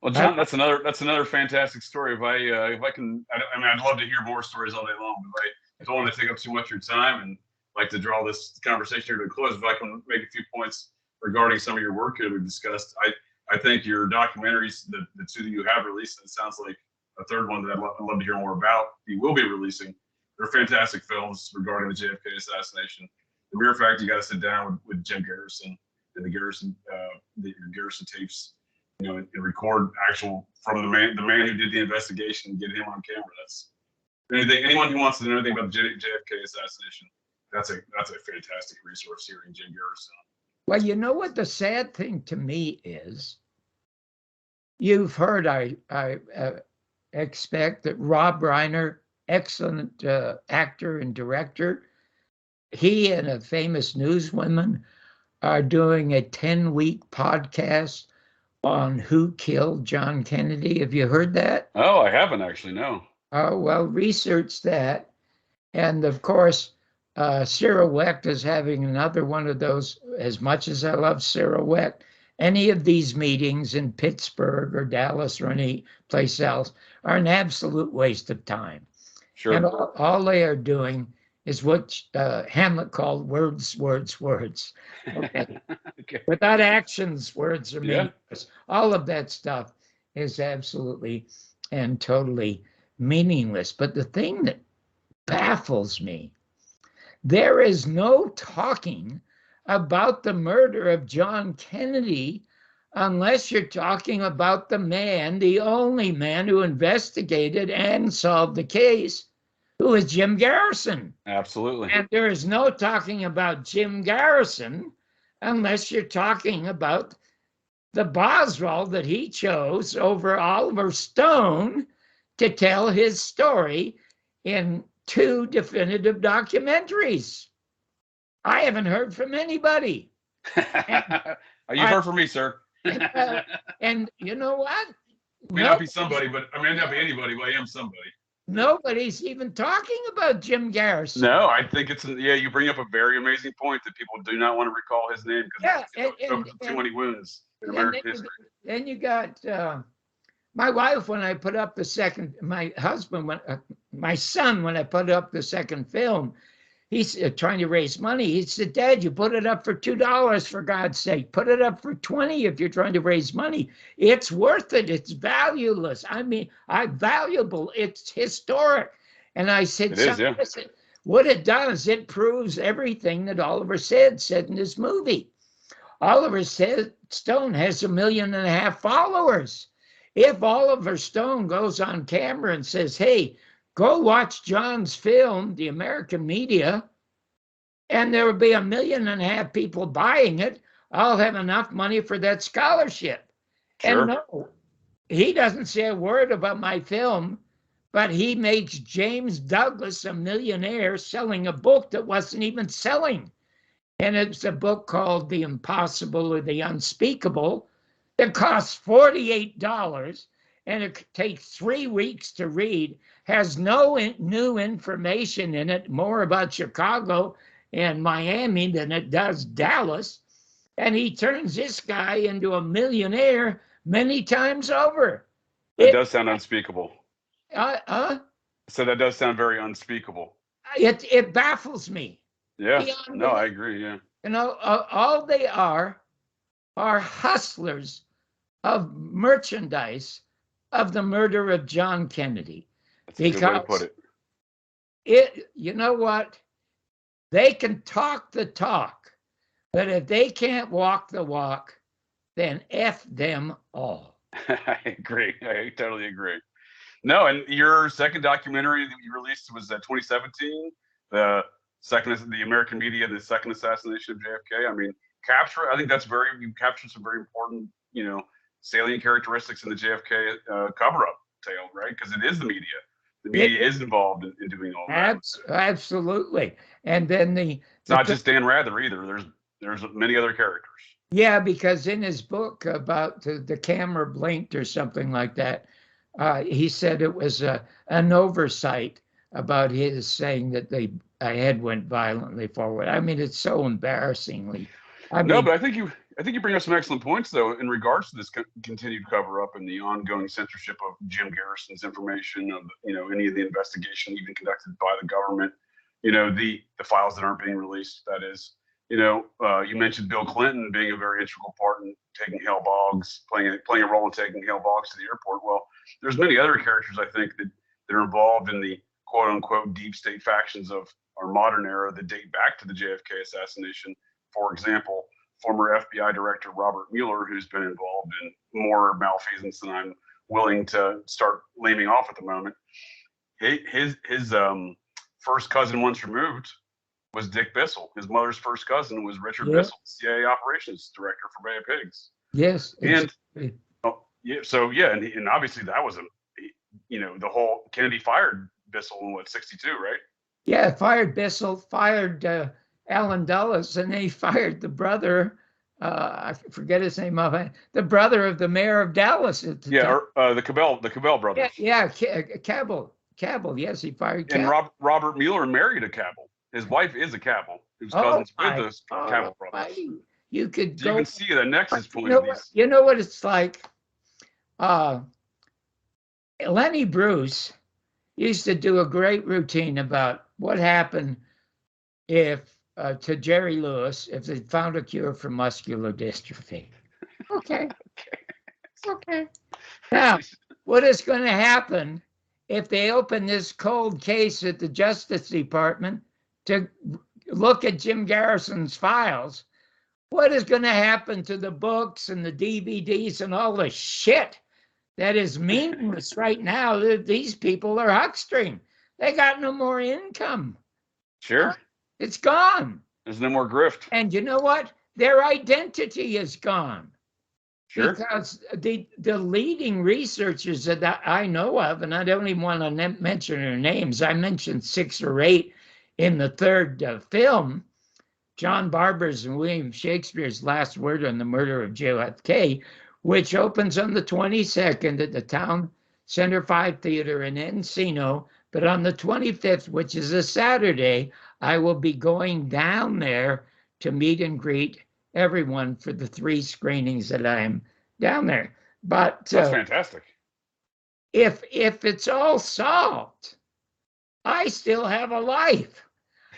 Speaker 1: Well, John, that's another fantastic story. If I can, I mean, I'd love to hear more stories all day long, but I don't want to take up too much of your time and like to draw this conversation here to a close. If I can make a few points regarding some of your work that we've discussed, I think your documentaries, the two that you have released, and it sounds like a third one that I'd love to hear more about, you will be releasing. They're fantastic films regarding the JFK assassination. The mere fact you got to sit down with Jim Garrison and the Garrison tapes, you know, and record actual from the man who did the investigation and get him on camera. That's anyone who wants to know anything about the JFK assassination. That's a fantastic resource, hearing Jim Garrison.
Speaker 2: Well, you know what the sad thing to me is? You've heard I expect that Rob Reiner, excellent actor and director, he and a famous newswoman are doing a 10-week podcast on who killed John Kennedy. Have you heard that?
Speaker 1: Oh, I haven't actually, no.
Speaker 2: Oh, well, research that. And of course, Cyril Wecht is having another one of those. As much as I love Cyril Wecht, any of these meetings in Pittsburgh or Dallas or any place else are an absolute waste of time.
Speaker 1: Sure.
Speaker 2: And all they are doing is what Hamlet called words, words, words. Okay.
Speaker 1: Okay.
Speaker 2: Without actions, words are
Speaker 1: Yeah.
Speaker 2: meaningless. All of that stuff is absolutely and totally meaningless. But the thing that baffles me, there is no talking about the murder of John Kennedy unless you're talking about the man, the only man who investigated and solved the case, who is Jim Garrison.
Speaker 1: Absolutely.
Speaker 2: And there is no talking about Jim Garrison unless you're talking about the Boswell that he chose over Oliver Stone to tell his story in 2 definitive documentaries. I haven't heard from anybody.
Speaker 1: You've heard from me, sir.
Speaker 2: And you know what?
Speaker 1: May not be somebody, but I may not be anybody, but I am somebody.
Speaker 2: Nobody's even talking about Jim Garrison.
Speaker 1: No, I think it's, yeah, you bring up a very amazing point that people do not want to recall his name because too many wounds in American history.
Speaker 2: Then you got my wife, when I put up the second, my husband, my son, when I put up the second film, he's trying to raise money. He said, Dad, you put it up for $2, for God's sake. Put it up for 20 if you're trying to raise money. It's worth it. It's valueless. I mean, valuable. It's historic. And I said, listen, what it does, it proves everything that Oliver said in his movie. Oliver Stone has 1.5 million followers. If Oliver Stone goes on camera and says, hey, go watch John's film, The American Media, and there will be 1.5 million people buying it, I'll have enough money for that scholarship. Sure. And no, he doesn't say a word about my film, but he makes James Douglas a millionaire selling a book that wasn't even selling. And it's a book called The Impossible or The Unspeakable that costs $48, and it takes 3 weeks to read, has no new information in it, more about Chicago and Miami than it does Dallas. And he turns this guy into a millionaire many times over.
Speaker 1: It does sound unspeakable.
Speaker 2: So
Speaker 1: that does sound very unspeakable.
Speaker 2: It baffles me.
Speaker 1: Yeah, no, I agree, yeah.
Speaker 2: You know, all they are hustlers of merchandise of the murder of John Kennedy.
Speaker 1: That's a good way to put
Speaker 2: it. You know what? They can talk the talk, but if they can't walk the walk, then F them all.
Speaker 1: I agree. I totally agree. No, and your second documentary that you released was 2017, the American Media, the second assassination of JFK. I mean, I think you captured some very important, salient characteristics in the JFK cover-up tale, right? Because it is the media. The media is involved in doing all that.
Speaker 2: Absolutely. And then
Speaker 1: it's not just Dan Rather either. There's many other characters.
Speaker 2: Yeah, because in his book about the camera blinked or something like that, he said it was an oversight about his saying that a head went violently forward. I mean, it's so embarrassingly.
Speaker 1: But I think you bring up some excellent points, though, in regards to this continued cover-up and the ongoing censorship of Jim Garrison's information, of any of the investigation even conducted by the government, the files that aren't being released. That is, you mentioned Bill Clinton being a very integral part in taking Hale Boggs, playing a role in taking Hale Boggs to the airport. Well, there's many other characters I think that are involved in the quote-unquote deep state factions of our modern era that date back to the JFK assassination. For example, former FBI Director Robert Mueller, who's been involved in more malfeasance than I'm willing to start naming off at the moment. His first cousin once removed was Dick Bissell. His mother's first cousin was Richard Bissell, CIA Operations Director for Bay of Pigs.
Speaker 2: Yes.
Speaker 1: And and obviously that was the whole Kennedy fired Bissell in 62, right?
Speaker 2: Yeah, fired Bissell, fired Allen Dulles, and they fired the brother. I forget his name. The brother of the mayor of Dallas at the time.
Speaker 1: The Cabell brothers.
Speaker 2: Cabell. Yes, he fired
Speaker 1: And
Speaker 2: Cabell.
Speaker 1: Robert Mueller married a Cabell. His wife is a Cabell. He was cousins with those Cabell brothers.
Speaker 2: You could
Speaker 1: You can see the nexus point
Speaker 2: you know
Speaker 1: of these.
Speaker 2: You know what it's like? Lenny Bruce used to do a great routine about what happened if to Jerry Lewis if they found a cure for muscular dystrophy. Okay. Now, what is going to happen if they open this cold case at the Justice Department to look at Jim Garrison's files? What is going to happen to the books and the DVDs and all the shit that is meaningless right now? These people are huckstering. They got no more income.
Speaker 1: Sure.
Speaker 2: It's gone.
Speaker 1: There's no more grift.
Speaker 2: And you know what? Their identity is gone.
Speaker 1: Sure.
Speaker 2: Because the leading researchers that I know of, and I don't even want to mention their names, I mentioned 6 or 8 in the third film, John Barbour's and William Shakespeare's Last Word on the Murder of JFK, which opens on the 22nd at the Town Center 5 Theater in Encino. But on the 25th, which is a Saturday, I will be going down there to meet and greet everyone for the 3 screenings that I'm down there. But
Speaker 1: that's fantastic.
Speaker 2: If it's all solved, I still have a life.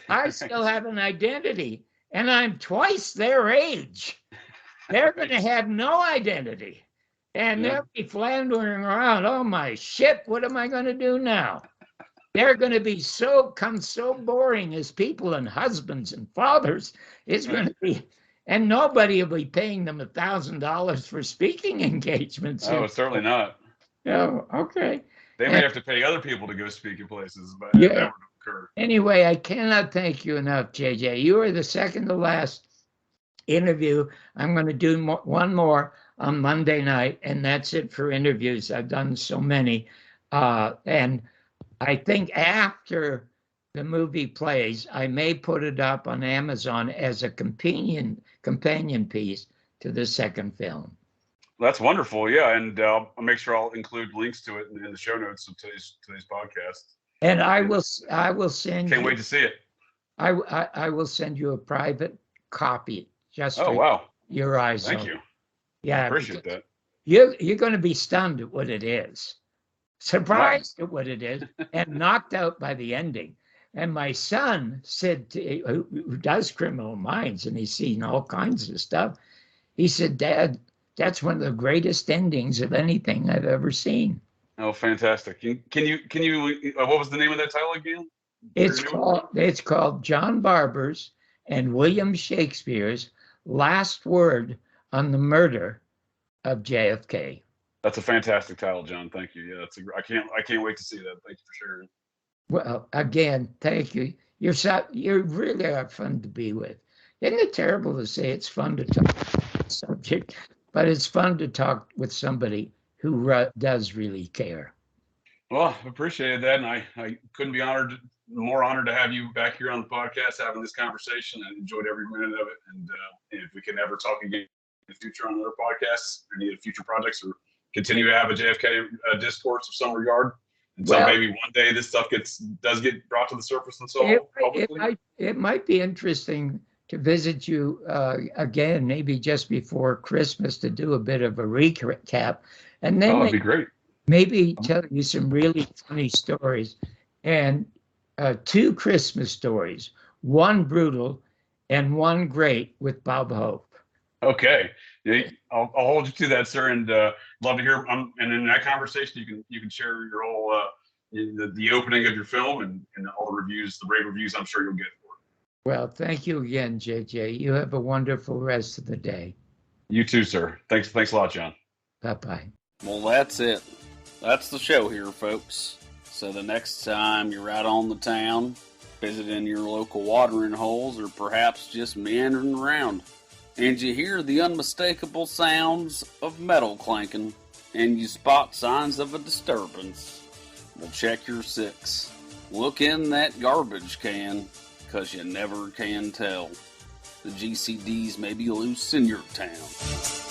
Speaker 2: I still have an identity, and I'm twice their age. They're going to have no identity, and they'll be floundering around. Oh my shit! What am I going to do now? They're going to be so boring as people and husbands and fathers. It's going to be, and nobody will be paying them $1,000 for speaking engagements.
Speaker 1: Oh, certainly not.
Speaker 2: Oh, okay.
Speaker 1: They may have to pay other people to go speak in places, but
Speaker 2: Yeah.
Speaker 1: that would occur.
Speaker 2: Anyway, I cannot thank you enough, JJ. You are the second to last interview. I'm going to do one more on Monday night, and that's it for interviews. I've done so many. And I think after the movie plays, I may put it up on Amazon as a companion piece to the second film.
Speaker 1: That's wonderful. Yeah. And I'll make sure I'll include links to it in the show notes of today's podcast.
Speaker 2: And I will send
Speaker 1: Can't wait to see it.
Speaker 2: I will send you a private copy just for
Speaker 1: wow.
Speaker 2: your eyes.
Speaker 1: Thank you.
Speaker 2: Yeah.
Speaker 1: I appreciate that.
Speaker 2: You're going to be stunned at what it is, surprised at what it is, and knocked out by the ending. And my son said, who does Criminal Minds, and he's seen all kinds of stuff, he said, Dad, that's one of the greatest endings of anything I've ever seen.
Speaker 1: Oh, fantastic. Can you what was the name of that title again?
Speaker 2: It's called John Barbour's and William Shakespeare's Last Word on the Murder of JFK.
Speaker 1: That's a fantastic title, John. Thank you. Yeah, I can't wait to see that. Thank you for sharing.
Speaker 2: Well, again, thank you. You really are fun to be with. Isn't it terrible to say it's fun to talk about the subject, but it's fun to talk with somebody who does really care. Well,
Speaker 1: I appreciated that, and I couldn't be more honored to have you back here on the podcast having this conversation. I enjoyed every minute of it, and if we can ever talk again in the future on other podcasts, or any future projects, or continue to have a JFK discourse of some regard, and so maybe one day this stuff does get brought to the surface and so publicly.
Speaker 2: It might be interesting to visit you again, maybe just before Christmas, to do a bit of a recap, and then
Speaker 1: that'd be great.
Speaker 2: Maybe tell you some really funny stories, and 2 Christmas stories, one brutal and one great with Bob Hope.
Speaker 1: Okay, I'll hold you to that, sir, and love to hear. And in that conversation, you can share your whole the opening of your film and all the reviews, the rave reviews. I'm sure you'll get for it.
Speaker 2: Well, thank you again, JJ. You have a wonderful rest of the day.
Speaker 1: You too, sir. Thanks a lot, John.
Speaker 2: Bye-bye.
Speaker 8: Well, that's it. That's the show here, folks. So the next time you're out on the town, visiting your local watering holes, or perhaps just meandering around, and you hear the unmistakable sounds of metal clanking, and you spot signs of a disturbance, Well, check your six. Look in that garbage can, 'cause you never can tell. The GCDs may be loose in your town.